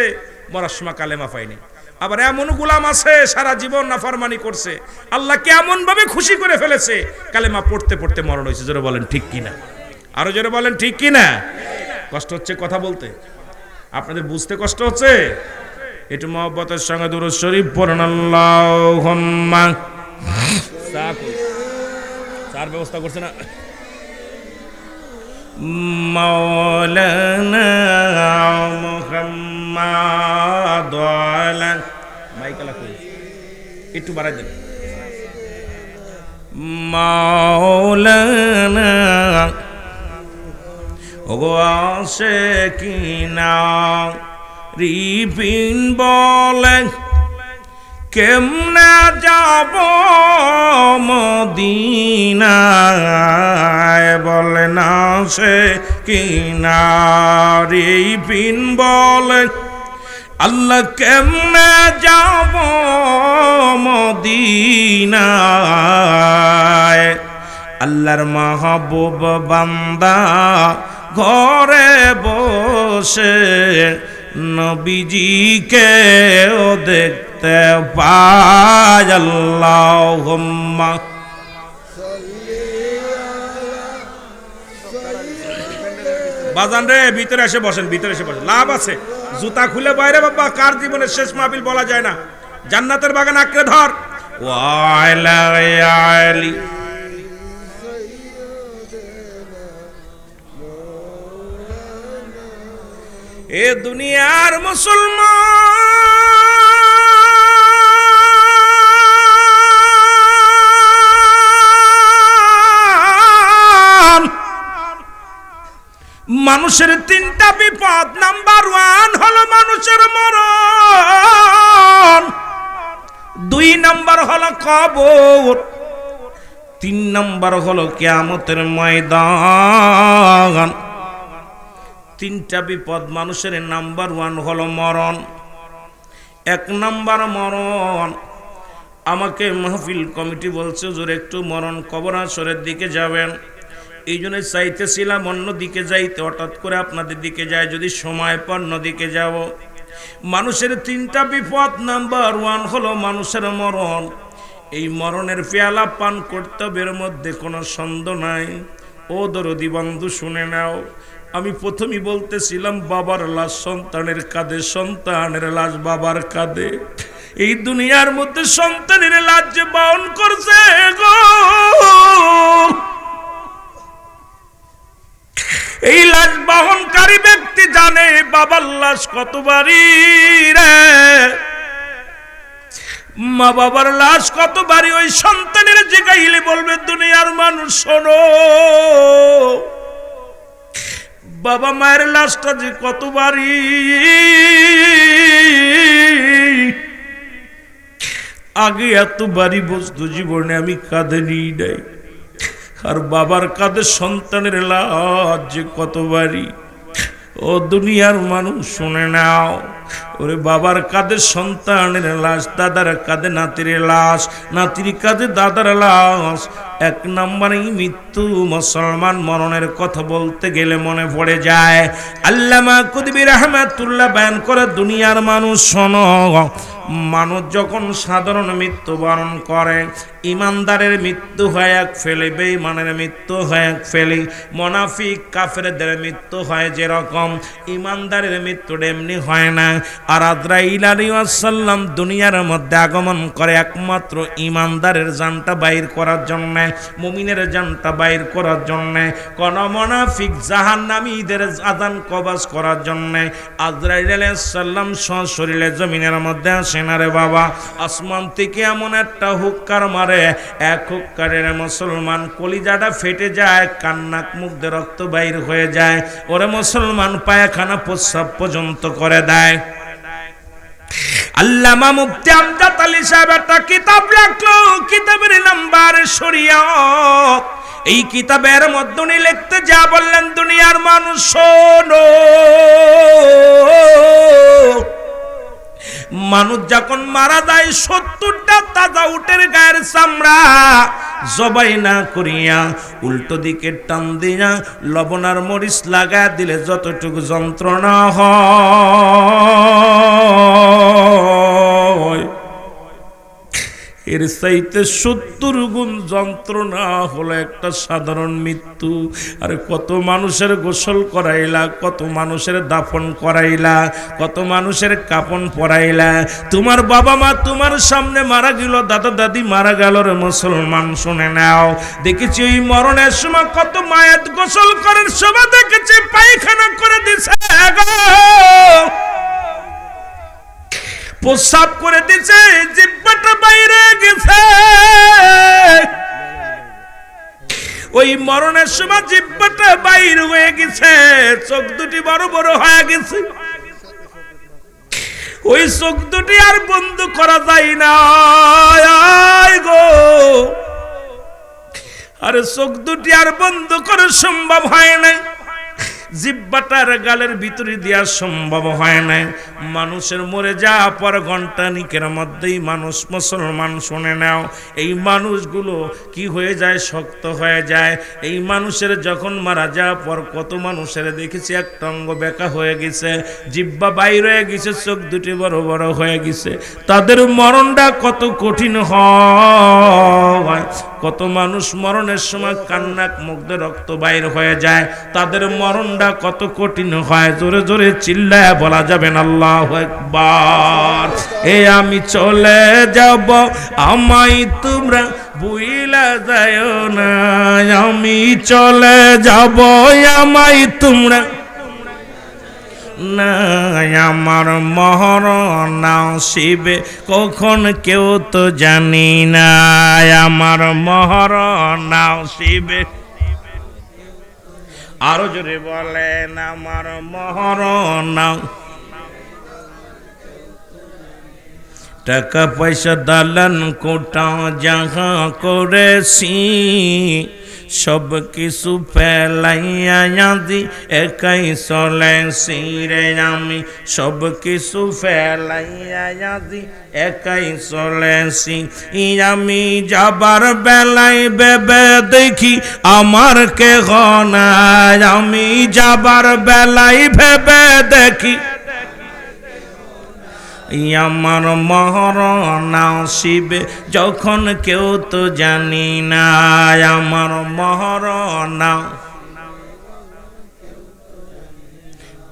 মরার সময় কালেমা পায়নি। আবার এমন গোলাম আছে সারা জীবন নাফরমানি করছে, আল্লাহকে এমন ভাবে খুশি করে ফেলেছে, কালেমা পড়তে পড়তে মরণ হয়েছে। জোরে বলেন ঠিক কিনা, আরো জোরে বলেন ঠিক কিনা। কষ্ট হচ্ছে কথা বলতে, আপনাদের বুঝতে কষ্ট হচ্ছে? একটু মহব্বতের সঙ্গে দুরূদ শরীফ পড়ুন। আল্লাহুম্মা চার ব্যবস্থা করছে না মাওলানা মুহাম্মাদ ওয়ালা মাইকালা কই একটু বাড়াই দেন। মাওলানা ওগো আশিকিনা রিপিন বলে কেমনে যাব মদিনায়, বলে না সে কিনারি পিন বলে আল্লাহ কেমনে যাব মদিনায়। আল্লাহর মাহবুব বান্দা ঘরে বসে নবীজিকে ও দেখতে পায়। আল্লাহুম্মা বাজান রে, ভিতরে এসে বসেন, ভিতরে এসে বসেন, লাভ আছে। জুতা খুলে বাইরে বাবা, কার জীবনের শেষ মাহফিল বলা যায় না। জান্নাতের বাগান আঁকড়ে ধর। ওয়াইলা আলি এ দুনিয়ার মুসলমান, মানুষের তিনটা বিপদ। নাম্বার 1 হলো মানুষের মরণ, 2 নাম্বার হলো কবর, 3 নাম্বার হলো কিয়ামতের ময়দান। তিনটা বিপদ মানুষের। নাম্বার 1 হলো মরণ। 1 নাম্বার মরণ। আমাকে মাহফিল কমিটি বলছে জোরে একটু মরণ কবর আসরের দিকে যাবেন, এই জন্য চাইতেছিলাম অন্য দিকে যাইতে, হঠাৎ করে আপনাদের দিকে যায়, যদি সময় পান অন্যদিকে যাব। মানুষের তিনটা বিপদ। নাম্বার 1 হলো মানুষের মরণ। এই মরণের পেয়ালা পান করতে হবে, এর মধ্যে কোনো সন্দেহ নাই। ও দরদি বন্ধু শুনে নাও, আমি প্রথমেই বলতেছিলাম বাবার লাশ সন্তানের কাঁধে, সন্তানের লাশ বাবার কাঁধে। এই দুনিয়ার মধ্যে সন্তানের লাশ যে বহন করছে গো, এই লাশ বহনকারী ব্যক্তি জানে বাবার লাশ কত ভারী রে, মা বাবার লাশ কত ভারী। ওই সন্তানের জিগাইলে বলবে দুনিয়ার মানুষ শোনো, বাবা মায়ের লাশটা যে কত ভারী। আগে এত ভারী বস্তু জীবনে আমি কাঁধে নিই নাই, আর বাবার কাঁধে সন্তানের লাশ যে কত ভারী। ও দুনিয়ার মানুষ শুনে নাও, ওরে বাবার কাঁধে সন্তানের লাশ, দাদার কাঁধে নাতির লাশ, নাতির কাঁধে দাদার লাশ। 1 নম্বরে মৃত্যু। মুসলমান মরণের কথা বলতে গেলে মনে পড়ে যায় আল্লামা কুতুবী রাহমাতুল্লাহ বয়ান করে, দুনিয়ার মানুষ শোনো, মানুষ যখন সাধারণ মৃত্যুবরণ করে, ইমানদারের মৃত্যু হয় এক ফেলে, বেঈমানের মৃত্যু হয় এক ফেলে, মুনাফিক কাফেরদের মৃত্যু হয় যেরকম, ইমানদারের মৃত্যুটা এমনি হয় না। আর আজরাইল আলাইহিস সালাম দুনিয়ার মধ্যে আগমন করে একমাত্র ইমানদারের জানটা বাইর করার জন্য, মুমিনের জানটা বাইর করার জন্য, কোন মুনাফিক জাহান্নামীদের আযান কবজ করার জন্য। আজরাইল আলাইহিস সালাম সশরীরে জমিনের মধ্যে আসেন। রে বাবা, আসমান থেকে এমন একটা হুক্কার মারে, এক হুক্কারের মুসলমান কলিজাটা ফেটে যায়, কান্নাক মুখ দিয়ে রক্ত বাইর হয়ে যায়। ওরে মুসলমান পায়খানা প্রস্রাব পর্যন্ত করে দেয়। আল্লামা মুফতি আমজাদ আলী সাহেব একটা কিতাব রাখলো, কিতাবের নাম্বার শরীয়ত। এই কিতাবের মধ্যে উনি লিখতে যা বললেন, দুনিয়ার মানুষ শোনো, মানুষ যখন মারা যায় 70টা তাজা উটের গায়ের চামড়া জবাই না করিয়া উল্টো দিকে টান দিয়া লবণ আর মরিচ লাগা দিলে যতটুকু যন্ত্রণা হয়, এর চাইতে 70 গুণ যন্ত্রণা হলো একটা সাধারণ মৃত্যু। আর কত মানুষের গোসল করাইলা, কত মানুষের দাফন করাইলা, কত মানুষের কাপন পরাইলা। তোমার বাবা মা তোমার সামনে মারা গেল, দাদা দাদি মারা গেল রে মুসলমান, শুনে নাও। দেখেছি ওই মরণের সময় কত মায়ের গোসল করার সময় দেখেছি পায়খানা করে দিছে, প্রস্রাব করে দিছে, জিহ্বাটা বাইরে গেছে। ওই মরণের সময় জিহ্বাটা বাইরে হয়ে গেছে, চোখ দুটি বড় বড় হয়ে গেছে। ওই চোখ দুটি আর বন্ধ করা যায় না গো, আরে চোখ দুটি আর বন্ধ করা সম্ভব হয় না, জিহ্বাটার গালের ভিতরে দেওয়া সম্ভব হয় না। মানুষের মরে যাওয়ার পর ঘন্টা নিকের মধ্যেই মানুষ, মুসলমান শুনে নাও, এই মানুষগুলো কি হয়ে যায়, শক্ত হয়ে যায়। এই মানুষের যখন মারা যাওয়ার পর কত মানুষের দেখেছি একটা অঙ্গ বেঁকা হয়ে গেছে, জিহ্বা বাইর হয়ে গেছে, চোখ দুটি বড় বড় হয়ে গেছে। তাদের মরণটা কত কঠিন হয়। কত মানুষ মরণের সময় কান্নাক মুগ্ধ রক্ত বাইর হয়ে যায়, তাদের মরণটা কত কঠিন হয়। জোরে জোরে চিল্লায় বলা যাবেন আল্লাহু আকবার। এ আমি চলে যাব, আমায় তোমরা ভুইলা যাও না, আমি চলে যাব, আমায় তোমরা না, আমার মরণ আসিবে কখন কেউ তো জানি না, আমার মরণ আসিবে। আরো জোরে বলেন, আমার মরণ। টাকা পয়সা দালান কোটা যাহা করেছি, সব কিছু ফেলাইয়া দি একাই চলেছি রে আমি, সব কিছু ফেলাইয়া দি একাই চলেছি। আমি যাবার বেলায় ভেবে দেখি আমার কেহ নাই, আমি যাবার বেলায় ভেবে দেখি আমার মরণ আসিবে যখন কেউ তো জানি না, আমার মরণ।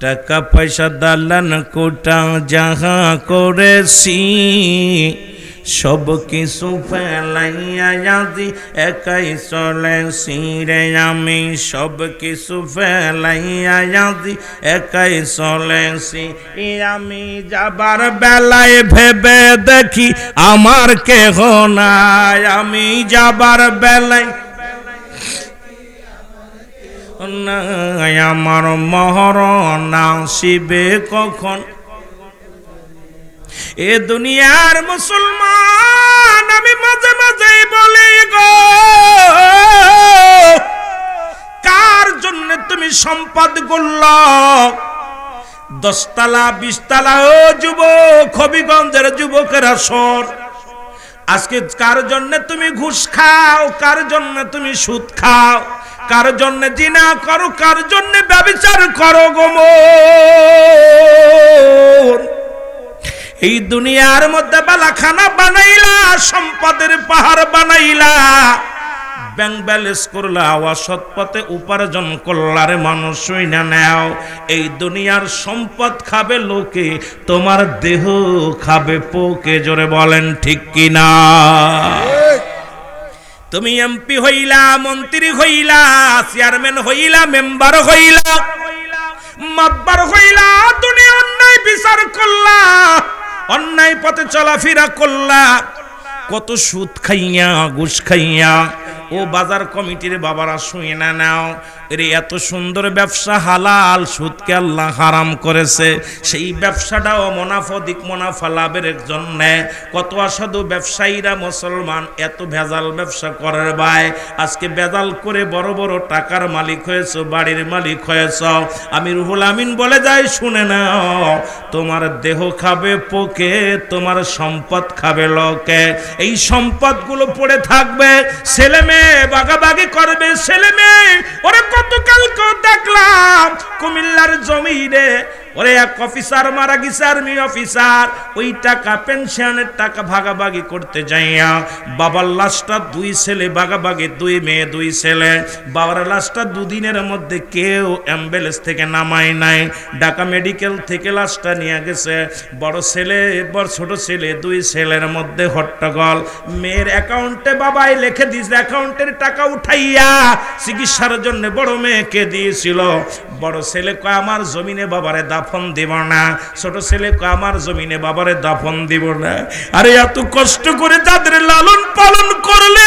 টাকা পয়সা দালান কোটা যাহা করেছি, সব কিছু ফেলাইয়া দি একাই চলেছি রে আমি, সব কিছু ফেলাইয়া দি একাই চলেছি। আমি যাবার বেলায় ভেবে দেখি আমার কেহ নাই, আমি যাবার বেলায় নাই, আমার মরণ আসিবে কখন। এ দুনিয়ার মুসলমান, আমি মাঝে মাঝে বলি গো, কার জন্য তুমি সম্পদ গড়ল? 10 তলা 20 তলা। ও যুবক, হবিগঞ্জের যুবকেরা শোন, আজকে কার জন্য তুমি ঘুষ খাও, কার জন্য তুমি সুদ খাও, কার জন্য জিনা করো, কার জন্য ব্যভিচার করো গো মন। এই দুনিয়ার মধ্যে বালাখানা বানাইলা, সম্পদের পাহাড় বানাইলা, ব্যাংক ব্যালেন্স করলা, অসৎ পথে উপার্জন করলারে মানুষ না নেও। এই দুনিয়ার সম্পদ খাবে লোকে, তোমার দেহ খাবে পোকে। জোরে বলেন ঠিক কিনা? তুমি এমপি হইলা, মন্ত্রী হইলা, চেয়ারম্যান হইলা, মেম্বার হইলা, মাতবার হইলা, তুমি অন্যায় বিচার করলা, অন্যায় পথে চলাফেরা করলা, কত সুদ খাইয়া ঘুষ খাইয়া। ও বাজার কমিটির বাবারা শুয়ে না নাও, এত সুন্দর ব্যবসা হালাল, সুদকে আল্লাহ হারাম করেছে। সেই ব্যবসাটাও মুনাফিক মুনাফা লাভের জন্য কত অসাধু ব্যবসায়ীরা মুসলমান এত ভেজাল ব্যবসা করার ভাই, আজকে ভেজাল করে বড় বড় টাকার মালিক হয়েছে, বাড়ির মালিক হয়েছ। আমি রুহুল আমিন বলে যাই, শুনে নাও, তোমার দেহ খাবে পোকে, তোমার সম্পদ খাবে লোকে। এই সম্পদগুলো পড়ে থাকবে, ছেলে মেয়ে বাগাবাগি করবে, ছেলে মেয়ে। ওরে গতকালকে দেখলাম কুমিল্লার জমিনে ওরে এক অফিসার মারা গেছে, আর্মি অফিসার। ওই টাকা পেনশনের টাকা ভাগাভাগি করতে যাইয়া বাবার লাশটা দুই ছেলে ভাগাভাগি, দুই মেয়ে দুই ছেলে। বাবার লাশটা দুদিনের মধ্যে কেউ অ্যাম্বুলেন্স থেকে নামায় নাই, ঢাকা মেডিকেল থেকে লাশটা নিয়ে গেছে। বড় ছেলে বড় ছোট ছেলে, দুই ছেলের মধ্যে হট্টগোল। মেয়ের অ্যাকাউন্টে বাবাই লিখে দিয়েছে, অ্যাকাউন্টের টাকা উঠাইয়া চিকিৎসার জন্য বড় মেয়েকে দিয়েছিল। বড় ছেলে কয় আমার জমিনে বাবারে দাফন দিব না, ছোট ছেলে কয় আমার জমিনে বাবারে দাফন দিব না। আরে এত কষ্ট করে তাদের লালন পালন করলে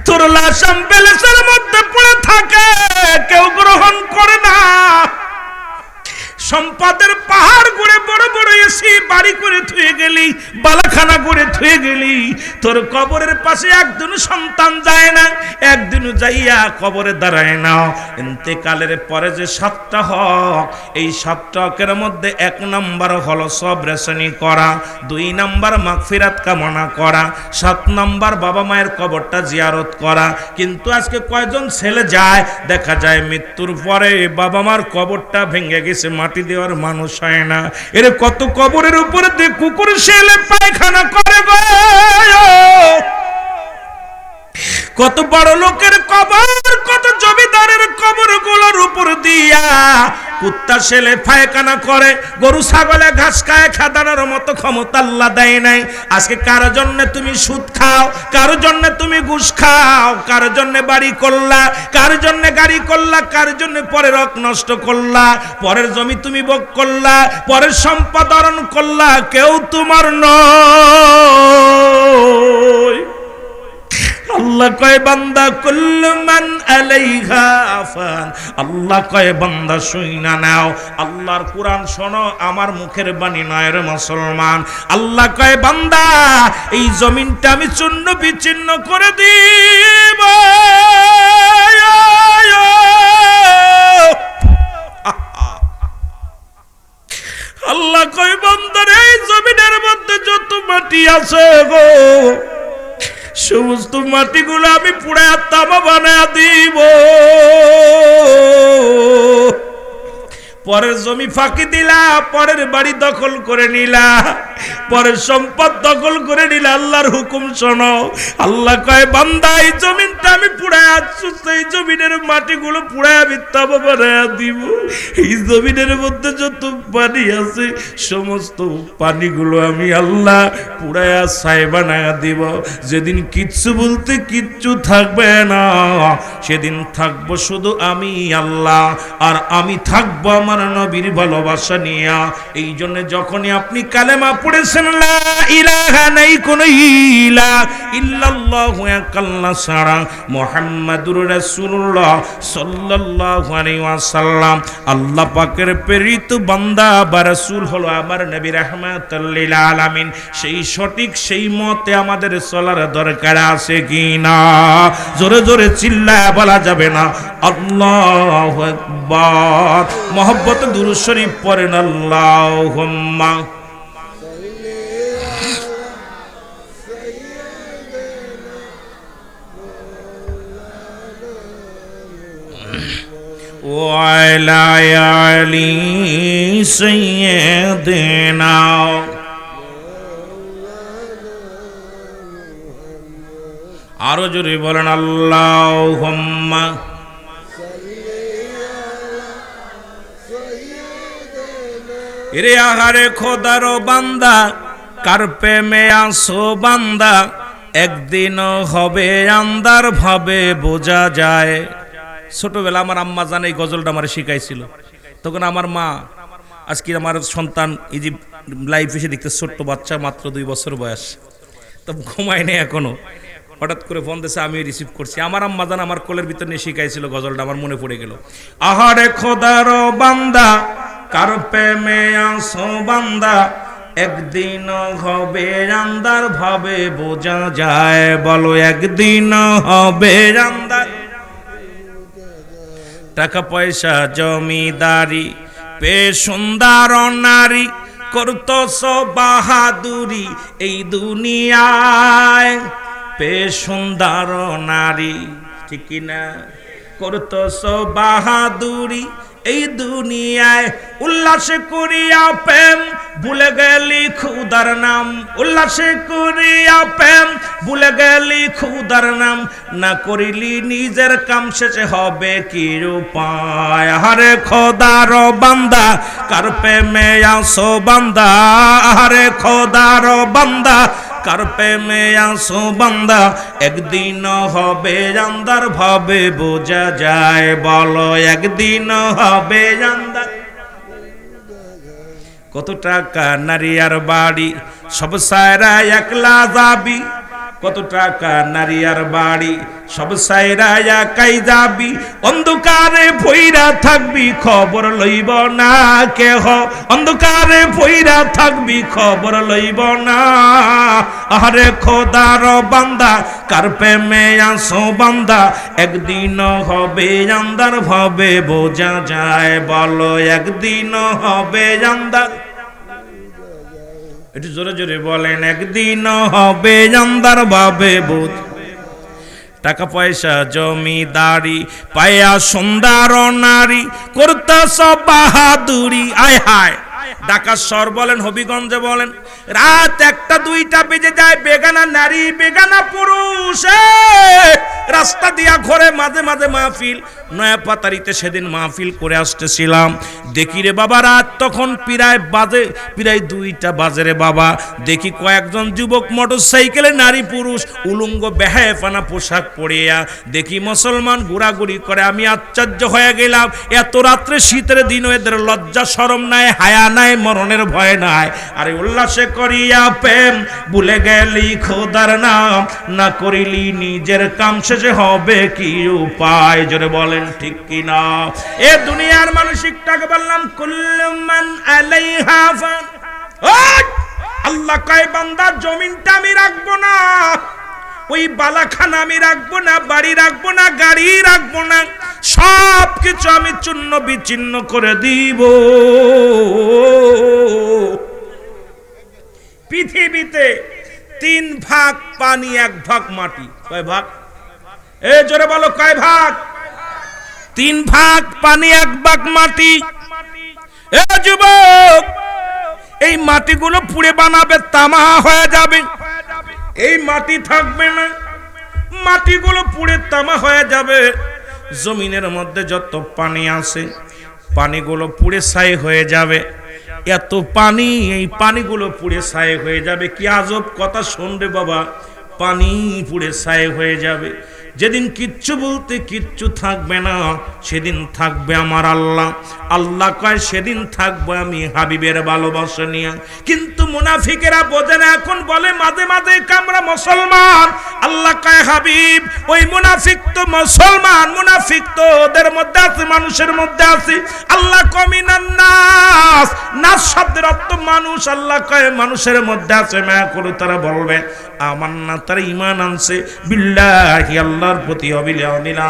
তোর লাশ অ্যাম্বুলেন্সের মধ্যে পড়ে থাকে, কেউ গ্রহণ করে না। সম্পদের পাহাড় করে বড় বড় এসি বাড়ি করে থুয়ে গেলি, বালাখানা করে থুয়ে গেলি, তোর কবরের পাশে একদিন সন্তান যায় না, একদিন যাইয়া কবরে দাঁড়ায় না। ইন্তেকালের পরে যে 7টা হক, এই 7টা হকের মধ্যে 1 নাম্বার হলো সবর রেশনি করা, 2 নাম্বার মাগফিরাত কামনা করা, 7 নাম্বার বাবা মায়ের কবরটা জিয়ারত করা। কিন্তু আজকে কয়জন ছেলে যায়, দেখা যায় মৃত্যুর পরে বাবা মার কবরটা ভেঙে গেছে, মাটি দেওয়ার মানুষ হয় না। এর কত কবরের উপরে দিয়ে কুকুর ছেলে পায়খানা করে গো, কত বড় লোকের কবর, কত জমিদারের কবর গুলোর উপর দিয়া কুত্তা ছেলে পায়খানা করে, গরু ছাগলে ঘাস খায়, খাদানোর মতো ক্ষমতা আল্লাহ দেয় নাই। আজকে কার জন্য তুমি সুদ খাও, কার জন্য তুমি ঘুষ খাও, কার জন্য বাড়ি করলা, কার জন্য গাড়ি করলা, কার জন্য পরের হক নষ্ট করলা, পরের জমি তুমি ভোগ করলা, পরের সম্পদ হরণ করলা, কেউ তোমার নয়। আল্লাহ কয় বান্দা কুল্লু মান আলাইহা ফান, আল্লাহ কয় বান্দা শুইনা নাও, আল্লাহর কোরআন শোনো, আমার মুখের বাণী নয় রে মুসলমান। আল্লাহ কয় বান্দা এই জমিনটা আমি চূর্ণ বিচ্ছিন্ন করে দিব। আল্লাহ কয় বান্দার এই জমিনের মধ্যে যত মাটি আছে গো, সমস্ত মাটিগুলো আমি পুড়ায় তামা বানায় দিব। পরের জমি ফাঁকি দিলা, পরের বাড়ি দখল করে নিলা, পরের সম্পদ দখল করে নিলা। আল্লাহর হুকুম শোনো। আল্লাহ কয় বান্দা এই জমিনটা আমি পুড়ায়, এই জমিনের মাটিগুলো পুড়ায় আমি তামা বানায় দিব। এই জমিনের মধ্যে যত পানি আছে সমস্ত পানিগুলো আমি আল্লাহ পুড়ায় ছাই বানায় দিব। যেদিন কিচ্ছু বলতে কিচ্ছু থাকবে না, সেদিন থাকবো শুধু আমি আল্লাহ, আর আমি থাকবো আমার নবীর ভালোবাসা নিয়া। এই জন্য যখনই আপনি কালেমা পড়েছেন লা ইলাহা, নাই কোন ইলাহ ইল্লাল্লাহু আল্লাহ ছাড়া, মুহাম্মাদুর রাসূলুল্লাহ সাল্লাল্লাহু আলাইহি ওয়াসাল্লাম আল্লাহ পাকের প্রেরিত বান্দা বা রাসূল হলো আমার নবী রাহমাতুল লিল আলামিন। সেই সঠিক সেই মতে আমাদের চলার দরকার আছে কি না? জোরে জোরে চিল্লায় বলা যাবে না আল্লাহু আকবার। মহব্বত দুরূদ শরীফ পড়েন আল্লাহুম্মা ওয়ালা আলি সাইয়্যিদিনা। আরো জোরে বলেন আল্লাহুম্মা। এরে আহারে খোদার বান্দা, কার প্রেমে আসো বান্দা, একদিন হবে আন্দার ভাবে বোঝা যায়। ছোটবেলা আমার আম্মা জানে এই গজলটা আমার শিখাইছিল। তখন আমার মা, আজকে আমার সন্তান এই যে লাইভ এসে দেখতে, ছোট্ট বাচ্চা মাত্র 2 বছর বয়স, তো ঘুমায় নেই এখনো। হঠাৎ করে ফোন দিয়েছে, আমি রিসিভ করছি। আমার আম্মা জান আমার কোলের ভিতর নিয়ে শিখাইছিল গজলটা, আমার মনে পড়ে গেল। আহারে খোদার বান্দা কার প্রেমে আসো বান্দা, একদিন হবে আন্দার ভাবে বোঝা যায়। বলো একদিন হবে আন্দার। টাকা পয়সা জমিদারি পে সুন্দর নারী, করতস বাহাদুরি এই দুনিয়ায়। পে সুন্দর নারী, ঠিক কিনা? করতস বাহাদুরি এই দুনিয়ায়। উল্লাসে করিয়া প্রেম ভুলে গেলি খুদার নাম, উল্লাসে করিয়া প্রেম ভুলে গেলি খুদার নাম। না করিলি নিজের কাম শেষে হবে কি উপায়। আরে খোদার বান্দা কার প্রেমে আসো বান্দা, আরে খোদার বান্দা কার প্রেমে আসো বান্দা, একদিন হবে আন্দার ভাবে বোঝা যায়। বলো একদিন হবে আন্দার। কত টাকা নারী আর বাড়ি সব সায়রা একলা যাবি, কত টাকা নারী আর বাড়ি সব সায়রা একাই যাবি। অন্ধকারে ভইরা থাকবি খবর লইব না কেহ, অন্ধকারে ভইরা থাকবি খবর লইব না। আরে খোদার বান্দা কার প্রেমে আসো বান্দা, একদিন হবে আন্দার ভাবে বোঝা যায়। বলো একদিন হবে আন্দার। একটু জোরে জোরে বলেন, একদিন হবে আন্দার ভাবে বোঝ। টাকা পয়সা জমিদারি পায়া সুন্দর নারী, করতাস বাহাদুরি। আয় হায়, ঢাকা শহর বলেন, হবিগঞ্জে বলেন, রাত 1টা 2টা বেজে যায়, বেগানা নারী বেগানা পুরুষ রাস্তা দিয়া ঘরে মাঝে মাঝে মাহফিল। নয়া পাতারিতে সেদিন মাহফিল করে আসতেছিলাম, দেখি রে বাবা রাত তখন প্রায় 2টা বাজে রে বাবা। দেখি কয়েকজন যুবক মোটরসাইকেলে নারী পুরুষ উলঙ্গ বেহায়াপানা পোশাক পরিয়া দেখি মুসলমান ঘোরাঘুরি করে। আমি আশ্চর্য হয়ে গেলাম, এত রাত্রে শীতের দিন এদের লজ্জা শরম নাই, হায়া নাই, মরণের ভয় নাই। আরে উল্লাসে করিয়া প্রেম ভুলে গেলি খোদার নাম, না করিলি নিজের কাম শেষে হবে কি উপায়। জোরে বলেন ঠিক কিনা? এ দুনিয়ার মানসিকটাকে বললাম কুল্লু মান আলাইহা ফান। আল্লাহ কয় বান্দা জমিনটা আমি রাখবো না, ওই বালাখানা আমি রাখবো না, বাড়ি রাখবো না, গাড়ি রাখবো না, সব কিছু আমি চূর্ণ বিচ্ছিন্ন করে দিব। পৃথিবীতে 3 ভাগ পানি, 1 ভাগ মাটি। কয় ভাগ? এ জোরে বলো, কয় ভাগ? 3 ভাগ পানি, 1 ভাগ মাটি। এ যুবক, এই মাটিগুলো পুড়ে বানাবে, তামা হয়ে যাবে, এই মাটি থাকবে না, মাটিগুলো পুড়ে তামা হয়ে যাবে। জমিনের মধ্যে যত পানি আছে পানিগুলো পুড়ে ছাই হয়ে যাবে। এত পানি, এই পানিগুলো পুড়ে ছাই হয়ে যাবে। কি আজব কথা শুনবে বাবা, পানি পুড়ে ছাই হয়ে যাবে। যেদিন কিচ্ছু বলতে কিচ্ছু থাকবে না, সেদিন থাকবে আমার আল্লাহ। আল্লাহ কয় সেদিন থাকবো আমি হাবিবের ভালোবাসা নিয়ে। কিন্তু মুনাফিকেরা বোঝে না, এখন বলে মাঝে মাঝে আমরা মুসলমান। আল্লাহ কয় হাবিব ওই মুনাফিক তো মুসলমান, মুনাফিক তো ওদের মধ্যে আছে, মানুষের মধ্যে আছে। আল্লাহ কমিনান নাস, নাস শব্দের অর্থ মানুষ। আল্লাহ কয় মানুষের মধ্যে আছে। মায়া করে তারা বলবে আমার না, তারা ঈমান আনছে বিল্লাহি, আল্লাহর প্রতি, অবিল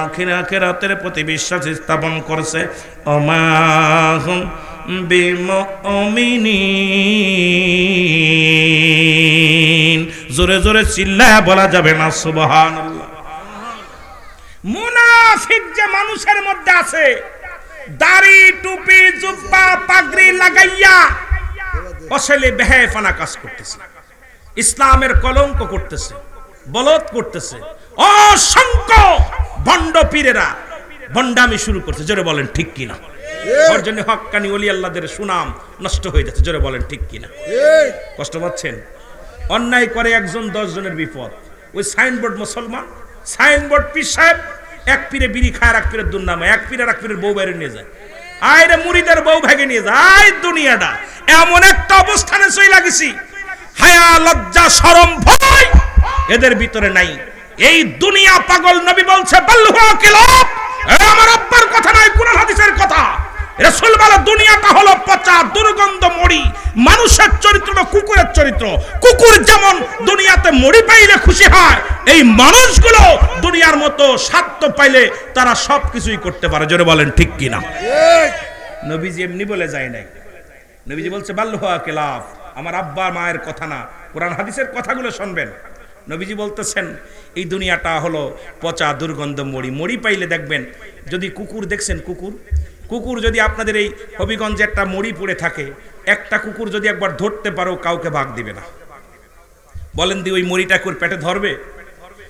আখিরাতের প্রতি বিশ্বাস স্থাপন করছে। অমাহুম বিমুমিনিন। জোরে জোরে চিল্লায়া বলা যাবে না সুবহানাল্লাহ। মুনাফিক যে মানুষের মধ্যে আছে, দাড়ি টুপি জুব্বা পাগড়ি লাগাইয়া আসলে বেহায়াপানা কাজ করতেছে, ইসলামের কলঙ্ক করতেছে, বলদ করতেছে। অসংখ্য ভণ্ড পীরেরা ভণ্ডামি শুরু করছে। জোরে বলেন ঠিক কিনা? ওর জন্য হক্কানি ওলি আল্লাহদের সুনাম নষ্ট হয়ে যাচ্ছে। জোরে বলেন ঠিক কিনা? কষ্ট পাচ্ছেন? অন্যায় করে একজন 10 জনের বিপদ। ওই সাইনবোর্ড মুসলমান, সাইনবোর্ড পীর সাহেব, এক পীরে বিড়ি খায়, এক পীরের দুর্নামে, এক পীরের এক পীরের বউ বাইরে নিয়ে যায়, আয়রে মুরিদের বউ ভাগে নিয়ে যায়। আয় দুনিয়াটা এমন একটা অবস্থানে চলে গেছি, হায়া লজ্জা শরম ভয় এদের ভিতরে নাই। এই দুনিয়া পাগল। নবী বলছে বাল্লুহা কিলাব, আমার আব্বার কথা নয়, কুরআন হাদিসের কথা। রাসূল বলে দুনিয়াটা হলো পচা দুর্গন্ধ মড়ি, মানুষের চরিত্রটা কুকুরের চরিত্র। কুকুর যেমন দুনিয়াতে মড়ি পাইলে খুশি হয়, এই মানুষগুলো দুনিয়ার মতো স্বার্থ পাইলে তারা সবকিছুই করতে পারে। জোরে বলেন ঠিক কিনা? নবীজি এমনি বলে যায় নাই। নবীজি বলছে বাল্লুহা কিলাব, আমার আব্বা মায়ের কথা না, কোরআন হাদিসের কথাগুলো শুনবেন। নবীজি বলতেছেন এই দুনিয়াটা হলো পচা দুর্গন্ধ মড়ি। মড়ি পাইলে দেখবেন, যদি কুকুর দেখছেন, কুকুর যদি আপনাদের এই হবিগঞ্জে একটা মড়ি পড়ে থাকে, একটা কুকুর যদি একবার ধরতে পারো কাউকে ভাগ দিবে না। বলেন দি ওই মড়িটা করে পেটে ধরবে?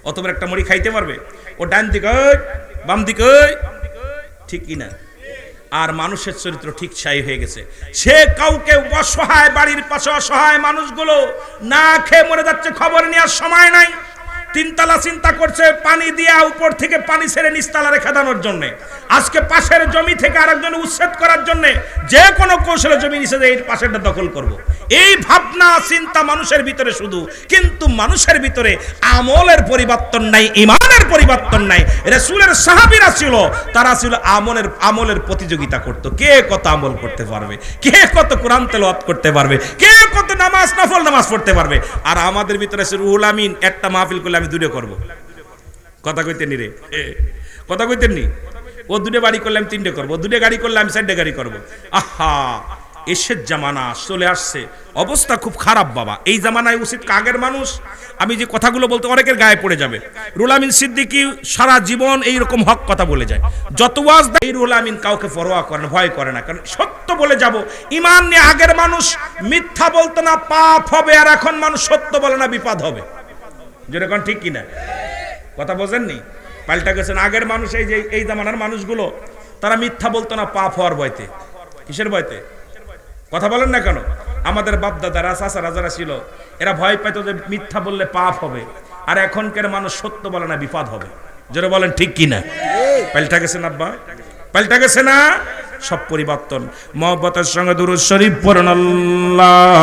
অথবা একটা মড়ি খাইতে পারবে? ও ডান দিকে বাম দিকে, ঠিক কিনা? আর মানুষের চরিত্র ঠিক ছাই হয়ে গেছে। সে কাউকে অসহায়, বাড়ির পাশে অসহায় মানুষগুলো না খেয়ে মরে যাচ্ছে, খবর নেওয়ার সময় নাই। তিনতলা চিন্তা করছে পানি দিয়া উপর থেকে পানি ছেড়ে নিচতলা রেখে দেওয়ার জন্য। আজকে পাশের জমি থেকে আরেকজন উচ্ছেদ করার জন্য যে কোনো কৌশলে জমি নিচে এই পাশেরটা দখল করব, এই ভাবনা চিন্তা মানুষের ভিতরে শুধু। কিন্তু মানুষের ভিতরে আমলের পরিবর্তন নাই, ইমানের পরিবর্তন নাই। রাসূলের সাহাবীরা ছিল, তারা ছিল আমলের প্রতিযোগিতা করত। কে কত আমল করতে পারবে, কে কত কোরআন তেলাওয়াত করতে পারবে, কে কত নামাজ নফল নামাজ পড়তে পারবে। আর আমাদের ভিতরে আছে রুহুল আমিন, একটা মাহফিল করলে আমি দুটো করব। কথা কইতেন নি রে, কথা কইতেন নি? ও দুটো বাড়ি করলে আমি তিনটে করবো, দুটো গাড়ি করলে আমি চারটে গাড়ি করবো। আহা, এসের জামানা চলে আসছে, অবস্থা খুব খারাপ বাবা। এই জামানায় উচিত আগের মানুষ, আমি যে কথাগুলো বলতে অনেকের গায়ে পড়ে যাবে। রুহুল আমিন সিদ্দিকী সারা জীবন এইরকম হক কথা বলে যায়। যত ওয়াজ দেয় এই রুহুল আমিন কাউকে পরোয়া করে না, ভয় করে না, কারণ সত্য বলে যাব। ইমান নিয়ে আগের মানুষ মিথ্যা বলতো না, পাপ হবে, আর এখন মানুষ সত্য বলে না, বিপদ হবে। যেরকম ঠিক কিনা? কথা বোঝেননি? পাল্টা গেছেন। আগের মানুষ, এই যে এই জামানার মানুষগুলো, তারা মিথ্যা বলতো না পাপ হওয়ার ভয়তে। কিসের ভয়তে? কথা বলেন না কেন? আমাদের বাপ দাদারা চাচারা যারা ছিল, এরা ভয় পাইতো যে মিথ্যা বললে পাপ হবে, আর এখনকার মানুষ সত্য বলে না, বিপদ হবে। যারা বলেন ঠিক কিনা? পাল্টা গেছেন আব্বা, পাল্টা গেছে না? সব পরিবর্তন। মহব্বতের সঙ্গে দুরূদ শরীফ পড়ুন। আল্লাহুম্মা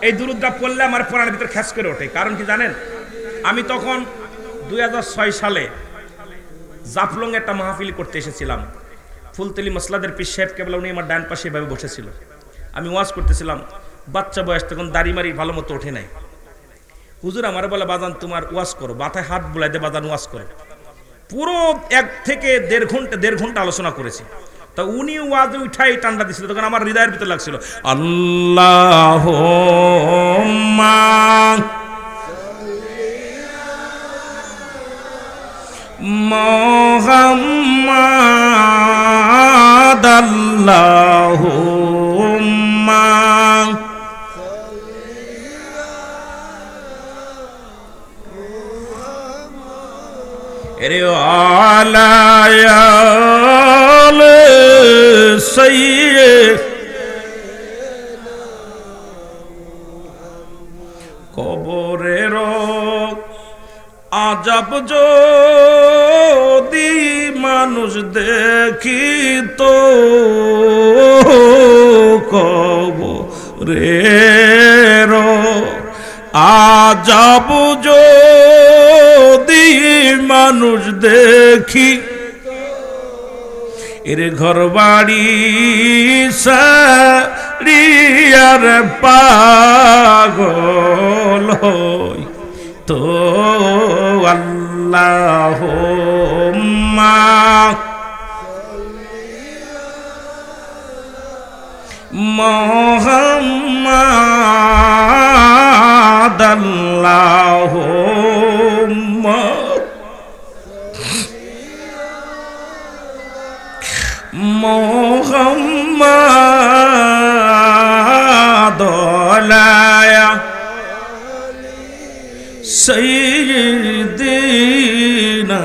এই দুরুদটা পড়লে আমার প্রাণের ভিতরে খ্যাস করে ওঠে। কারণ কি জানেন? আমি তখন 2006 সালে জাফলং একটা মাহফিল করতে এসেছিলাম। ফুলতলি মসলাদের পীর সাহেব কেবল, উনি আমার ডান পাশে এভাবে বসেছিল। আমি ওয়াজ করতেছিলাম, বাচ্চা বয়স, তখন দাড়ি মারি ভালো মতো ওঠে নাই। হুজুর আমার বলে, বাজান তোমার ওয়াজ করো, মাথায় হাত বুলাই দে, বাজান ওয়াজ করো। পুরো 1 থেকে দেড় ঘন্টা আলোচনা করেছি। তা উনি ওয়াজ উঠাই টান্ডা দিছিল, তখন আমার হৃদয়ের ভিতরে লাগছিল আল্লাহুম্মা মুহাম্মাদ আল্লাহুম্মা আলায়া কবরের আযাব যদি মানুষ দেখিত, কবরের আযাব যদি মানুষ দেখি, এর ঘর বাড়ি সারিয়ার পাগল হই তো আল্লাহুম্মা মুহাম্মাদ আল্লাহুম্মা মুহাম্মাদ আলায়া সাইয়্যিদিনা।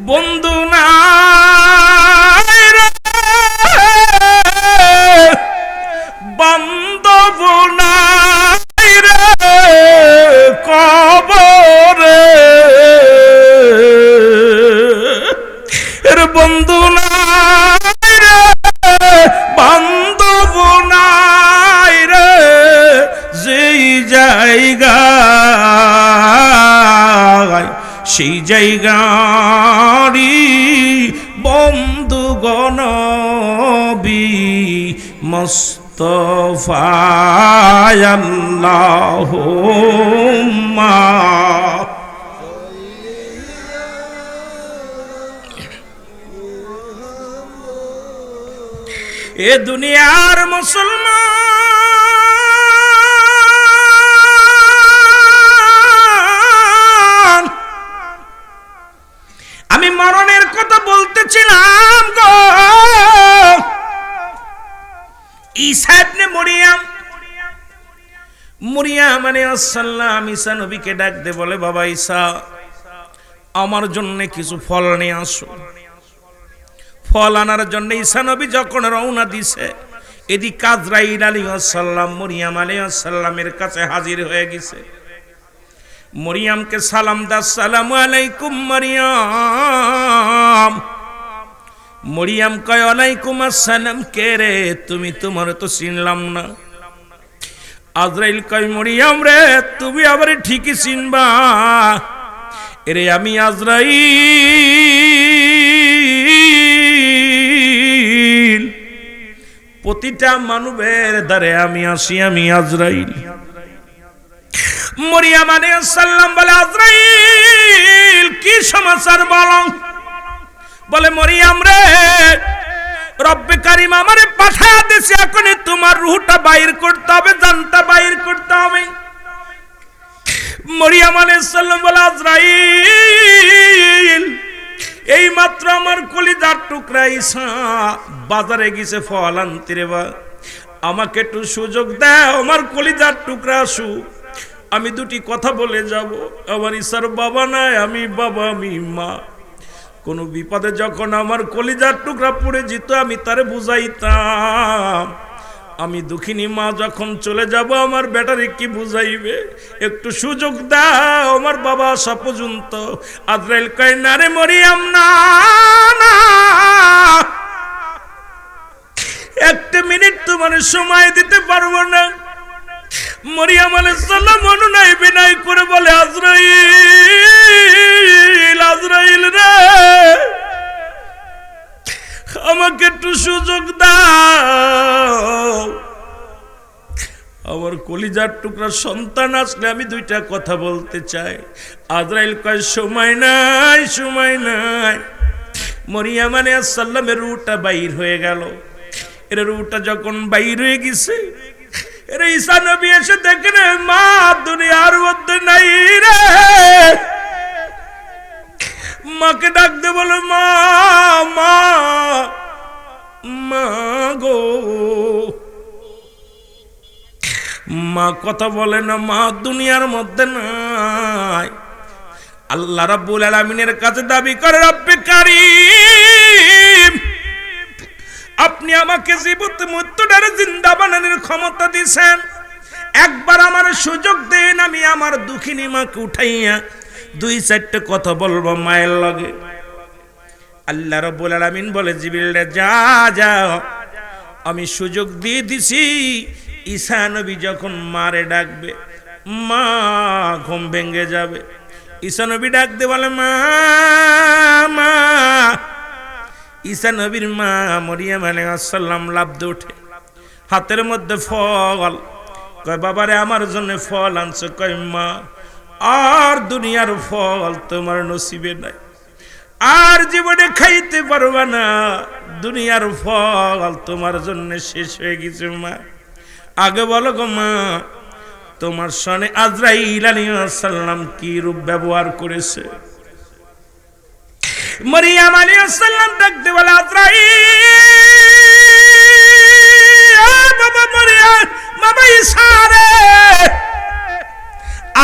বন্ধু নাই রে, বান্ধব নাই রে কবরে, বন্ধু নাই রে, বান্ধব নাই রে, যেই জায়গায় সেই জায়গারি বন্ধুগণ মুস্তাফা আল্লাহুম্মা। এ দুনিয়ার মুসলমান, আমি মরণের কথা বলতেছিলাম গো। ঈসা ইবনে মরিয়াম আলাইহিস সালাম ঈসা নবীকে ডাক দে বলে, বাবা ঈসা, আমার জন্য কিছু ফল নিয়ে আসো। ফল আনার জন্য ঈসা নবী যখন রওনা দিছে, এদিকে আজরাইল আলাইহিস সালাম মরিয়াম আলাইহিস সালামের কাছে হাজির হয়ে গেছে। মরিয়ামকে সালাম দা, আসসালামু আলাইকুম মরিয়াম। মরিয়াম কয়, ওয়ালাইকুম আসসালাম। কে রে তুমি? তোমার তো চিনলাম না। আজরাইল কয়, মরিয়াম রে, তুমি আবার ঠিকই চিনবা। এরে আমি আজরাইল, প্রতিটা মানবের দ্বারে আমি আসি, আমি আজরাইল। মরিয়াম আলাইহিস সালাম বলে, আজরাইল কি সমাচার বলো? বলে, মরিয়াম রে, রব্বে কারিম আমারে পাঠা দিয়েছে, এখনই তোমার রূহটা বাইর করতে হবে, জানটা বাইর করতে হবে। মরিয়াম আলাইহিস সালাম বলে, আজরাইল এই মাত্র আমার কলিজার টুকরা ঈসা বাজারে গেছে ফল আনতে রে, বা আমাকে একটু সুযোগ দাও, আমার কলিজার টুকরা আসুক, আমি দুটি কথা বলে যাব। আমার ঈসার বাবা নাই, আমি বাবা, আমি মা। কোন বিপদে যখন আমার কলিজার টুকরা পড়ে যেত, আমি তারে বুঝাইতাম। আমি দুঃখিনী মা যখন চলে যাব, আমার বেটারে কি বুঝাইবে? একটু সুযোগ দাও আমার বাবা আসা পর্যন্ত। আজরাইল কয়, না রে মরিয়াম, না না, একটা মিনিট তোমার সময় দিতে পারবো না। মরিয়াম আলাইহিস সালাম অনুনয় বিনয় করে বলে, আজরাইল, আজরাইল রে, আমাকে একটু সুযোগ দাও। আমার কলিজার টুকরা সন্তান আসলে আমি দুইটা কথা বলতে চাই। আজরাইল কয়, সময় নাই, সময় নাই। মরিয়াম আলাইহিস সালামের রূহটা বাইর হয়ে গেল। এর রূহটা যখন বাইর হয়ে গেছে, এর ঈসা নবী এসে দেখে রে, মা দুনিয়ার মধ্যে নাই রে। মাকে ডাক দে, বলো, মা, মা, মা গো। মা কথা বলে না, মা দুনিয়ার মধ্যে নাই। আল্লাহ রাব্বুল আলামিনের কাছে দাবি করে, রব্বে কারীম, আপনি আমাকে জীবিত মৃত্যুটারে জিন্দা বানানোর ক্ষমতা দিয়েছেন, একবার আমার সুযোগ দেন, আমি আমার দুঃখিনী মাকে উঠাইয়া দুই চারটে কথা বলবো মায়ের লগে। আল্লাহ রাব্বুল আলামিন বলে, জিবরিল রে, যা যাও, আমি সুযোগ দিয়ে দিছি। ঈসা নবী যখন মারে ডাকবে, মা ঘুম ভেঙে যাবে। ঈসা নবী ডাক দে, বলে, মা, মা। ঈসা নবীর মা মরিয়ম আলাইহিস সালাম লাফ দিয়ে ওঠে, হাতের মধ্যে ফল। কয়, বাবারে আমার জন্য ফল আনছো? কয়, মা, আর দুনিয়ার ফল তোমার নসিবে নাই, আর জীবনে খাইতে পারবা না, দুনিয়ার ফল তোমার জন্য শেষ হয়ে গেছে। মা, আগে বলো গো মা, তোমার সনে আজরাইল আলাইহিস সালাম কি রূপ ব্যবহার করেছে? মরিয়ম আলাইহিস সালাম ডাকতে বলে, আজরাইল, বাবা মরিয়ম, বাবা ঈসা রে,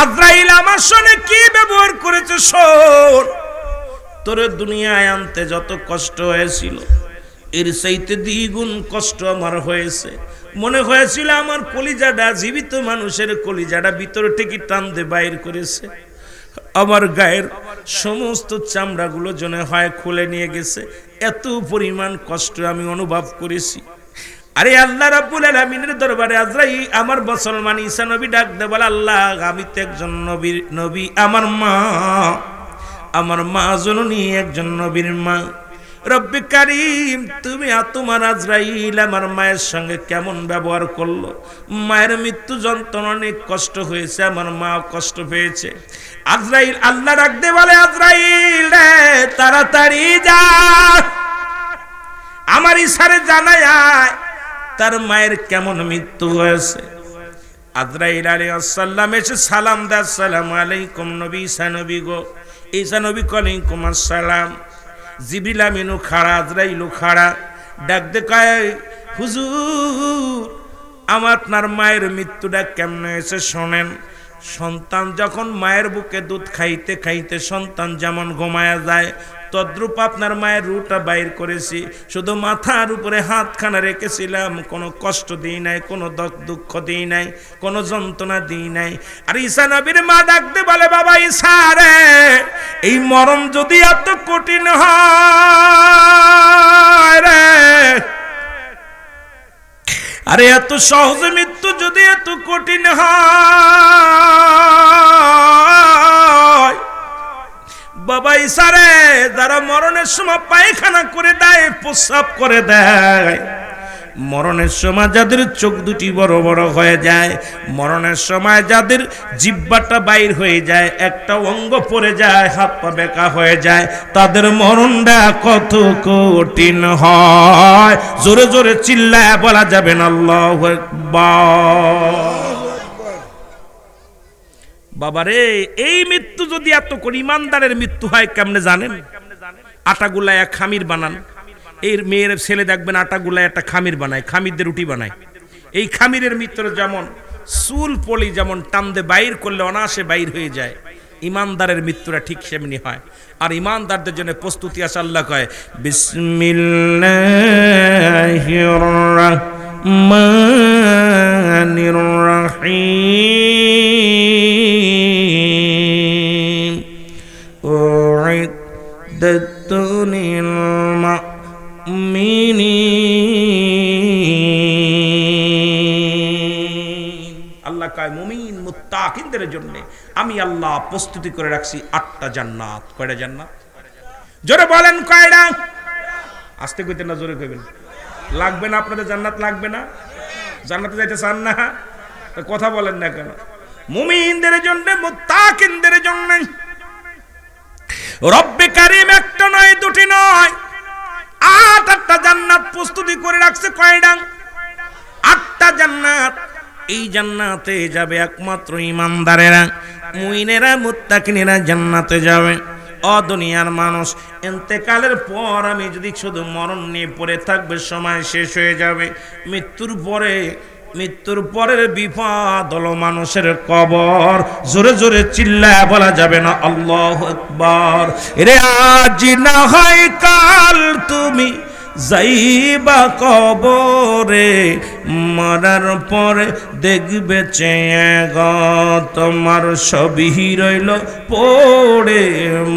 আজরাইল আমার সনে কি ব্যবহার করেছে শোন। তোরে দুনিয়ায় আনতে যত কষ্ট হয়েছিল, এর চাইতে দ্বিগুণ কষ্ট আমার হয়েছে। মনে হয়েছিল আমার কলিজাটা, জীবিত মানুষের কলিজাটা ভিতর থেকে টান দিয়ে বাইর করেছে। আমার গায়ের সমস্ত চামড়াগুলো জনে হয় খুলে নিয়ে গেছে, এত পরিমাণ কষ্ট আমি অনুভব করেছি। আরে আল্লাহ রাব্বুল আলামিনের দরবারে আজরাইল আমার মুসলমান ঈসা নবী ডাক দে বলে, আল্লাহ আমি তো একজন নবী, আমার মা জননী একজন নবীর মা। রব্বে কারীম, তুমি তোমার আজরাইল আমার মায়ের সঙ্গে কেমন ব্যবহার করলো? মায়ের মৃত্যু যন্ত্রণা অনেক কষ্ট হয়েছে, আমার মা কষ্ট পেয়েছে। আজরাইল আল্লাহ ডাক দে বলে, আজরাইল রে তাড়াতাড়ি যা, আমার ইশারে জানায় তার মায়ের কেমন মৃত্যু হয়েছে। আজরাইল আলাইহিস সালাম এসে সালাম দেয়, আসসালামু আলাইকুম নবী ঈসা নবী গো। ঈসা নবী ওয়ালাইকুম আসসালাম। জিবরিল আমিনও খাড়া, আজরাইলও খাড়া, ডাক দে কয়, হুজুর আমার আপনার মায়ের মৃত্যুটা কেমনে হয়েছে শোনেন। সন্তান যখন মায়ের বুকে দুধ খাইতে খাইতে সন্তান যেমন ঘুমায়া যায়, তদ্রূপ আপনার মায়ের রুটা বাইর করেছি, শুধু মাথার উপরে হাতখানা রেখেছিলাম, কোনো কষ্ট দিই নাই, কোনো দুঃখ দিই নাই, কোনো যন্ত্রণা দিই নাই। আর ঈসা নবীর মা ডাকতে বলে, বাবা ঈসা রে, এই মরণ যদি এত কঠিন হয় রে, আরে এত সহজে মৃত্যু যদি এত কঠিন হয়, বাবা ঈসা রে, যারা মরণের সময় পায়খানা করে দেয়, প্রস্রাব করে দেয়, মরণের সময় যাদের চোখ দুটি বড় বড় হয়ে যায়, মরণের সময় যাদের জিহ্বাটা বাইর হয়ে যায়, একটা অঙ্গ পড়ে যায়, হাত পা বেঁকা হয়ে যায়, তাদের মরণটা কত কঠিন হয়, জোরে জোরে চিল্লায় বলা যাবে না আল্লাহু আকবার। বাবারে, এই মৃত্যু যদি এত করে ইমানদারের মৃত্যু হয় কেমনে জানেন? আটা গুলায় খামির বানান, এই মেয়ের ছেলে দেখবেন আটা গুলায় একটা খামির বানায়, খামিরদের রুটি বানায়। এই খামিরের ভিতরে যেমন চুল পলি যেমন টানদে বাইর করলে অনায়াসে বাইর হয়ে যায়, ইমানদারের মৃত্যুটা ঠিক সেমনি হয়। আর ইমানদারদের জন্য প্রস্তুতি আছে। আল্লাহ কয়, বিসমিল্লাহির রাহমানির রাহিম, উইদ্দাত লিল মুমিনিন। আল্লাহ কয়, মুমিন মুত্তাকিনদের জন্য আমি আল্লাহ প্রস্তুতি করে রাখছি 8টা জান্নাত। কয়টা জান্নাত? জোরে বলেন কয়টা? আস্তে কইতেন না, জোরে কইবেন। লাগবে না আপনাদের জান্নাত? লাগবে না? জান্নাতে যাইতে চান না? তো কথা বলেন না কেন? মুমিনদের জন্য, মুত্তাকিনদের জন্য রব্বে কারীম একটা নয়, দুটি নয়, 8টা জান্নাত প্রস্তুতি করে রাখছে। কয়টা? 8টা জান্নাত। এই জান্নাতে যাবে একমাত্র ইমানদারেরা, মুমিনেরা, মুত্তাকিনেরা জান্নাতে যাবে। ও দুনিয়ার মানুষ, ইন্তেকালের পর আমি যদি শুধু মরণ নিয়ে পড়ে থাকবে, সময় শেষ হয়ে যাবে। মৃত্যুর পরের বিপদ হলো মানুষের কবর। জোরে জোরে চিল্লায় বলা যাবে না আল্লাহু আকবার। রে আজ না হয় কাল তুমি যাইবা কবরে, মরার পরে দেখবে চেয়ে গো তোমার সবই রইল পড়ে,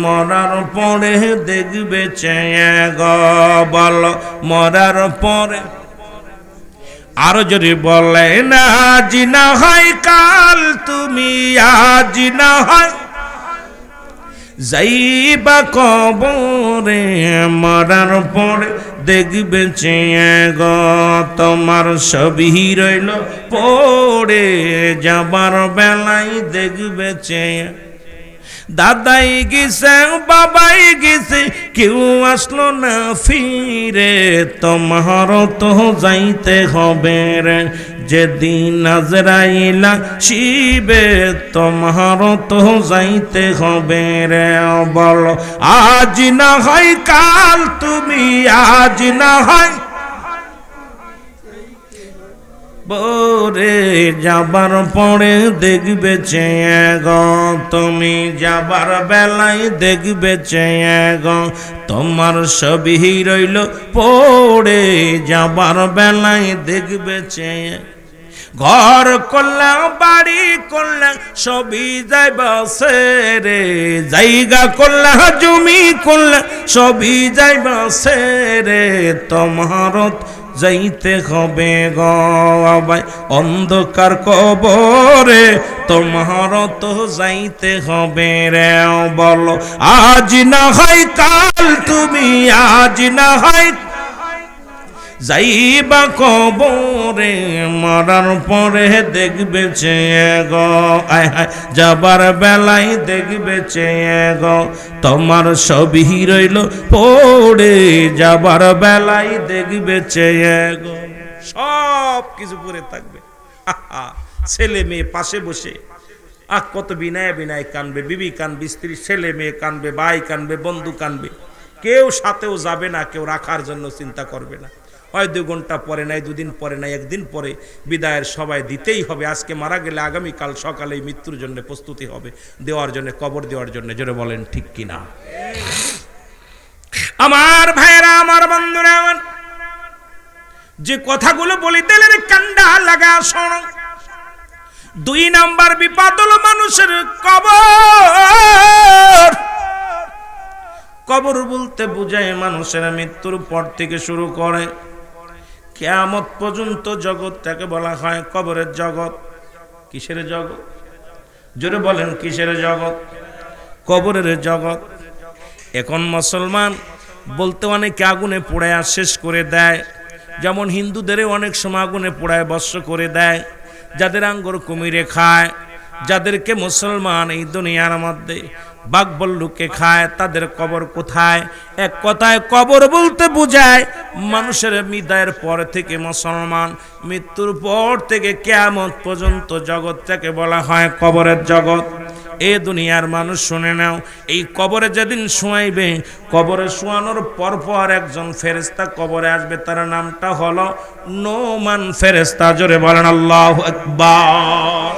মরার পরে দেখবে চেয়ে গো, বলো মরার পরে। আরো যদি বলে না, আজ না হয় কাল তুমি, আজ না হয় যাইবা কবরে, মরার পরে দেখবে চেয়ে গো তোমার সবই রইল পড়ে, যাবার বেলায় দেখবে চেয়ে। দাদাই গেছে, বাবাই গেছে, কেউ আসলো না ফিরে, তোমার তো যাইতে হবে রে যেদিন আজরাইল আসিবে, তোমার তো যাইতে হবে রে, বলো আজ না হয় কাল তুমি, আজ না হয় বরে, যাবার পরে দেখবে চেয়ে গো তুমি, যাবার বেলায় দেখবে চেয়ে গো তোমার সবই রইল পড়ে, যাবার বেলায় দেখবে চেয়ে। ঘর করলাম বাড়ি করলাম সবই যাইবা রে, জায়গা করলাম জমি করলাম সবই যাইবা রে, তোমারত যাইতে হবে গায় অন্ধকার কবরে, তোমার তো যাইতে হবে রে। বলো আজ না হয় কাল, তুমি আজ না হয় যাইবা কবরে, মরার পরে দেখবে চেয়ে গো, আয় হায় যাবার বেলায় দেখবে চেয়ে গো, তোমার সবই রইল পড়ে, যাবার বেলায় দেখবে চেয়ে গো, সব কিছু পরে থাকবে। ছেলে মেয়ে পাশে বসে কত বিনায় বিনায় কানবে, বিবি কানবে, স্ত্রী ছেলে মেয়ে কানবে, ভাই কানবে, বন্ধু কানবে, কেউ সাথেও যাবে না, কেউ রাখার জন্য চিন্তা করবে না। হয় 2 ঘন্টা পরে নাই, 2 দিন পরে নাই, 1 দিন পরে বিদায়ের সবাই দিতেই হবে। আজকে মারা গেলে আগামীকাল সকালে মৃত্যুর জন্য প্রস্তুতি হবে, দেওয়ার জন্য, কবর দেওয়ার জন্য। জোরে বলেন ঠিক কিনা? আমার ভাইরা, আমার বন্ধুরা, আমার যে কথাগুলো বলি দিলের কান্ডা লাগা শোনো। 2 নাম্বার বিপদ হলো মানুষের কবর। কবর বলতে বোঝায় মানুষের মৃত্যুর পর থেকে শুরু করে কিয়ামত পর্যন্ত জগৎটাকে বলা হয় কবরের জগৎ। কিসের জগৎ? জোরে বলেন কিসের জগৎ? কবরের জগৎ। এখন মুসলমান বলতে অনেকে আগুনে পোড়ায় শেষ করে দেয়, যেমন হিন্দুদের অনেক সময় আগুনে পোড়ায় বর্ষ করে দেয়, যাদের আঙ্গুর কুমিরে খায়, যাদেরকে মুসলমান এই দুনিয়ার মধ্যে বাঘবল্লুকে খায়, তাদের কবর কোথায়? এক কথায় কবর বলতে বোঝায় মানুষের বিদায়ের পর থেকে মুসলমান মৃত্যুর পর থেকে কিয়ামত পর্যন্ত জগৎটাকে বলা হয় কবরের জগৎ। এ দুনিয়ার মানুষ শুনে নাও, এই কবরে যেদিন শোয়াইবে, কবরে শোয়ানোর পরপর একজন ফেরেশতা কবরে আসবে, তার নামটা হলো নোমান ফেরেশতা। জোরে বলেন আল্লাহু আকবার।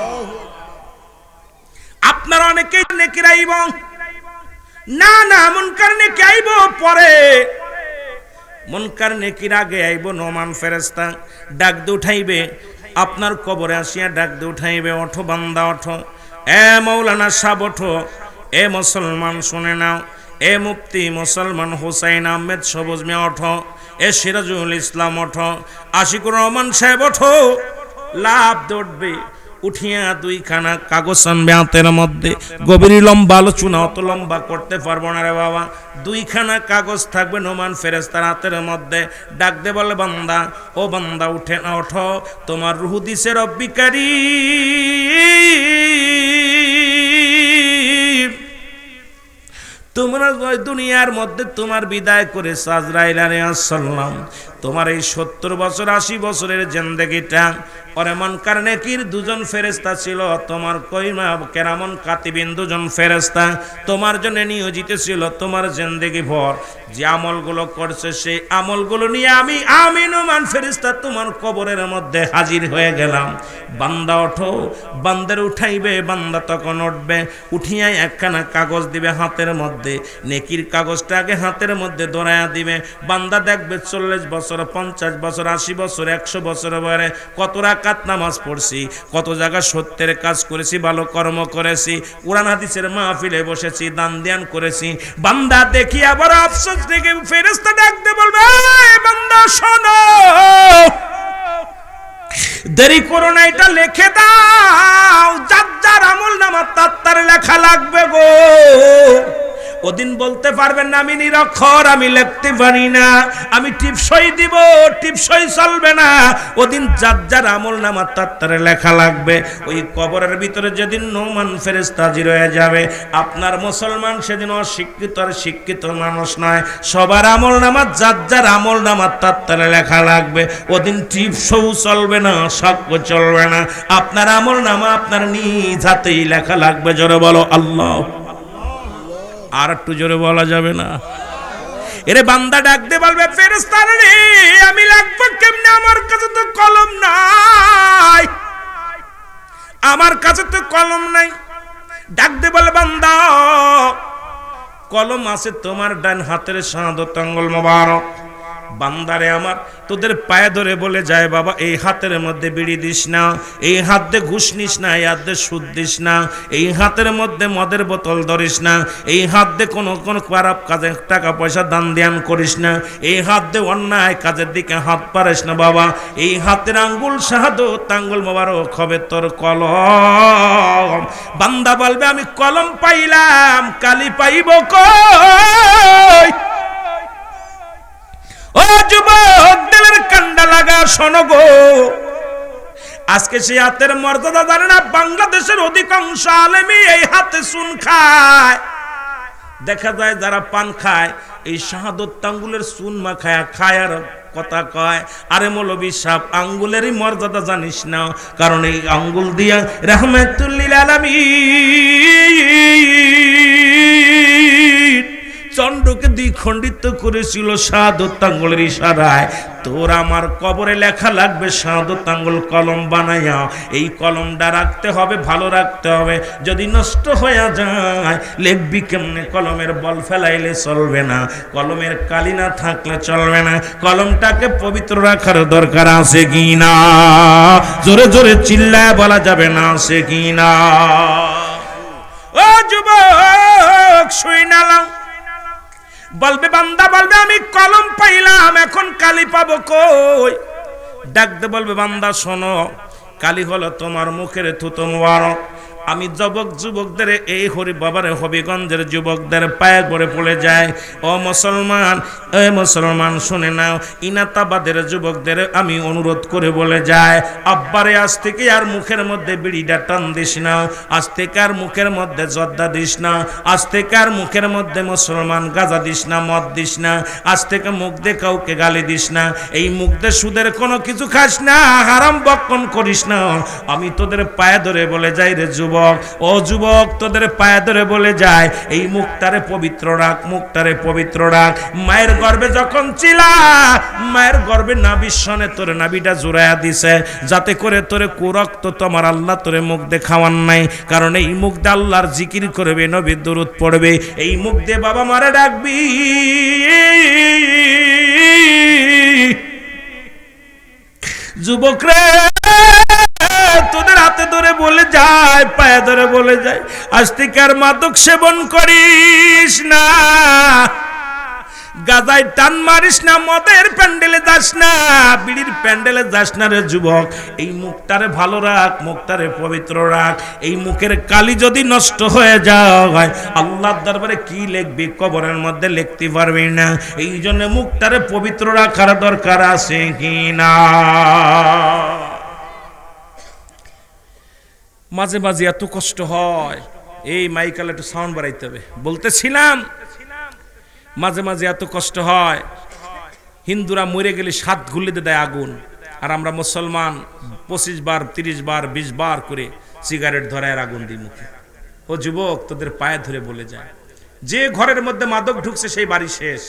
আপনারা অনেকেই নেকির আইব, না না মুনকার নেকি আইব পরে, মুনকার নেকির আগে আইব নোমান ফেরেশতা। ডাক দিয়ে উঠাইবে, আপনার কবরে আসিয়া ডাক দিয়ে উঠাইবে, ওঠো বান্দা ওঠো, এ মৌলানা সাহেব ওঠো, এ মুসলমান শুনে নাও, এ মুফতি মুসলমান হুসাইন আহমেদ সবুজ মিয়া ওঠো, এ সিরাজুল ইসলাম ওঠো, আশিকুর রহমান সাহেব ওঠো। লাভ দৌড়বে, উঠিয়া 2খানা কাগজ আনবে হাতের মধ্যে। গভীর লম্বা আলোচনা অত লম্বা করতে পারবো না রে বাবা। 2খানা কাগজ থাকবে নোমান ফেরেশতার হাতের মধ্যে। ডাক দে বলে বান্দা, ও বান্দা উঠে না, ওঠো, তোমার রূহ দিছে রব্বি কারীম। তোমরা দুনিয়ার মধ্যে তোমার বিদায় করে আজরাইল আলাইহিস সালাম, তোমার এই 70 বছর 80 বছরের জিন্দেগিটা, ওরে মুনকার নেকির 2জন ফেরেশতা ছিল, তোমার কইমা কেরামন কাতিবিন 2জন ফেরেশতা তোমার জন্য নিয়োজিত ছিল। তোমার জিন্দেগি ভর যে আমলগুলো করছে, সেই আমলগুলো নিয়ে আমি নোমান ফেরেশতা তোমার কবরের মধ্যে হাজির হয়ে গেলাম। বান্দা ওঠো, বান্দার উঠাইবে, বান্দা তখন উঠবে, উঠিয়া 1খানা কাগজ দিবে হাতের মধ্যে, নেকির কাগজটা আগে হাতের মধ্যে ধরায়া দিবে। বান্দা দেখবে 40 বছর, 50 বছর, 80 বছর, 100 বছর বয়সে কত রাকাত নামাজ পড়ছি, কত জায়গা সত্যের কাজ করেছি, ভালো কর্ম করেছি, কোরআন হাদিসের মাহফিলে বসেছি, দান ধ্যান করেছি। বান্দা দেখি আবার আফসোস থেকে ফেরেশতা ডাকতে বলবে, বান্দা শোনো, দেরি করো না, এটা লিখে দাও, যার যার আমল নামা তার লেখা লাগবে গো। ওদিন বলতে পারবেন না আমি নিরক্ষর, আমি লিখতে পারি না, আমি টিপসই দিব, টিপসই চলবে না। ওদিন যার যার আমল নামা তার লেখা লাগবে। ওই কবরের ভিতরে যেদিন নোমান ফেরেশতা হাজির হয়ে যাবে, আপনার মুসলমান সেদিন অশিক্ষিত আর শিক্ষিত মানুষ নয়, সবার আমল নামা যার যার আমল নামা তার লেখা লাগবে। ওদিন টিপসও চলবে না, সাক্ষ্য চলবে না, আপনার আমল নামা আপনার নিজ হাতেই লেখা লাগবে। জোরে বলো আল্লাহ। আর একটু জোরে বলা যাবে না? এরে বান্দা ডাক দে বলবে, ফেরেশতা রে আমি লিখব কেমনে, আমার কাছে তো কলম নাই, আমার কাছে তো কলম নাই। ডাক দে বলে, বান্দা কলম আছে তোমার ডান হাতের শাহাদাত আঙ্গুল মোবারক, বান্দারে আমার তোদের পায়ে ধরে বলে যায় বাবা এই হাতের মধ্যে বিড়ি দিস না, এই হাত দিয়ে ঘুষ নিস না, এই হাত দিয়ে সুদ দিস না, এই হাতের মধ্যে মদের বোতল ধরিস না, এই হাত দিয়ে কোনো খারাপ কাজে টাকা পয়সা দান ধ্যান করিস না, এই হাত দিয়ে অন্যায় কাজের দিকে হাত পারিস না বাবা। এই হাতের আঙ্গুল শাহাদত আঙ্গুল মোবারক হবে তোর কলম। বান্দা বলবে আমি কলম পাইলাম, কালি পাইব কই? ও যুবক দিলের কান্ডা লাগা শোনো গো, আজকে সেই হাতের মর্যাদা জানে না। বাংলাদেশের অধিকাংশ আলেমই এই হাতে চুন খায়। দেখা যায় যারা পান খায় এই শাহাদত আঙ্গুলের চুন মাখায় খায় আর কথা কয় আরে মৌলবী সাহেব আঙ্গুলেরই মর্যাদা জানিস না, কারণ এই আঙ্গুল দিয়া রাহমাতুল লিল আলামিন চন্দ্রকে দ্বিখণ্ডিত করেছিল শাহাদত আঙ্গুলের ইশারায়। তোর আমার কবরে লেখা লাগবে শাহাদত আঙ্গুল কলম বানাইয়া। এই কলমটা রাখতে হবে, ভালো রাখতে হবে। যদি নষ্ট হয়ে যায় লিখবি কেমনে? কলমের বল ফেলাইলে চলবে না, কলমের কালি না থাকলে চলবে না। কলমটাকে পবিত্র রাখার দরকার আছে কি না? জোরে জোরে চিল্লায় বলা যাবে না আছে কি না? ও যুবক শুই নালাম, বলবে বান্দা বলবে আমি কলম পাইলাম, এখন কালি পাবো কই? ডাকতে বলবে বান্দা শোনো, কালি হলো তোমার মুখের থুতু মোবারক। আমি যুবকদের এই হরি বাবারে হবিগঞ্জের যুবকদের পায়ে পড়ে পড়ে যায়। ও মুসলমান, এ মুসলমান শুনে নাও, ইনাতাবাদের যুবকদের আমি অনুরোধ করে বলে যায়, আব্বারে আজ থেকে আর মুখের মধ্যে বিড়িটা টান দিস না, আজ থেকে আর মুখের মধ্যে জর্দা দিস না, আজ থেকে আর মুখের মধ্যে মুসলমান গাঁজা দিস না, মদ দিস না, আজ থেকে মুখ দিয়ে কাউকে গালি দিস না, এই মুখ দিয়ে সুদের কোনো কিছু খাস না, হারাম বক্ষণ করিস না। আমি তোদের পায়ে ধরে বলে যাই রে যুবক, ও যুবক তোদের পায়ে ধরে বলে যায় এই মুখটারে পবিত্র রাখ, মুখটারে পবিত্র রাখ। মায়ের গর্ভে যখন ছিলা, মায়ের গর্ভে নাভির সনে তোরে নাভিটা জোড়ায়া দিছে, যাতে করে তোরে কুরক্ত তোমার আল্লাহ তোরে মুখ দিয়ে খাওয়ান নাই। কারণ এই মুখ দিয়ে আল্লাহর জিকির করবে, নবীর দরুদ পড়বে, এই মুখ দিয়ে বাবা মারে ডাকবি। যুবক রে তোদের হাতে ধরে বলে যায়, পায়ে ধরে বলে যায়, আজ থেকে আর মাদক সেবন করিস না, গাজায় টান মারিস না, মদের প্যান্ডেলে যাস না, বিড়ির প্যান্ডেলে যাস না রে যুবক। এই মুখটারে ভালো রাখ, মুখটারে পবিত্র রাখ। এই মুখের কালি যদি নষ্ট হয়ে যায় আল্লাহর দরবারে কি লিখবি? কবরের মধ্যে লিখতে পারবি না। এই জন্য মুখটারে পবিত্র রাখার দরকার আছে কি না? মাঝে মাঝে এত কষ্ট হয়, এই মাইকালে একটু সাউন্ড বাড়াইতে হবে, বলতেছিলাম মাঝে মাঝে এত কষ্ট হয়। হিন্দুরা মরে গেলে 7 গুলিতে দেয় আগুন, আর আমরা মুসলমান 25 বার 30 বার 20 বার করে সিগারেট ধরায় আগুন দিই মুখে। ও যুবক তোদের পায়ে ধরে বলে যায়, যে ঘরের মধ্যে মাদক ঢুকছে সেই বাড়ি শেষ,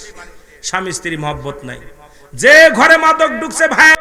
স্বামী স্ত্রী মহব্বত নাই। যে ঘরে মাদক ঢুকছে ভাই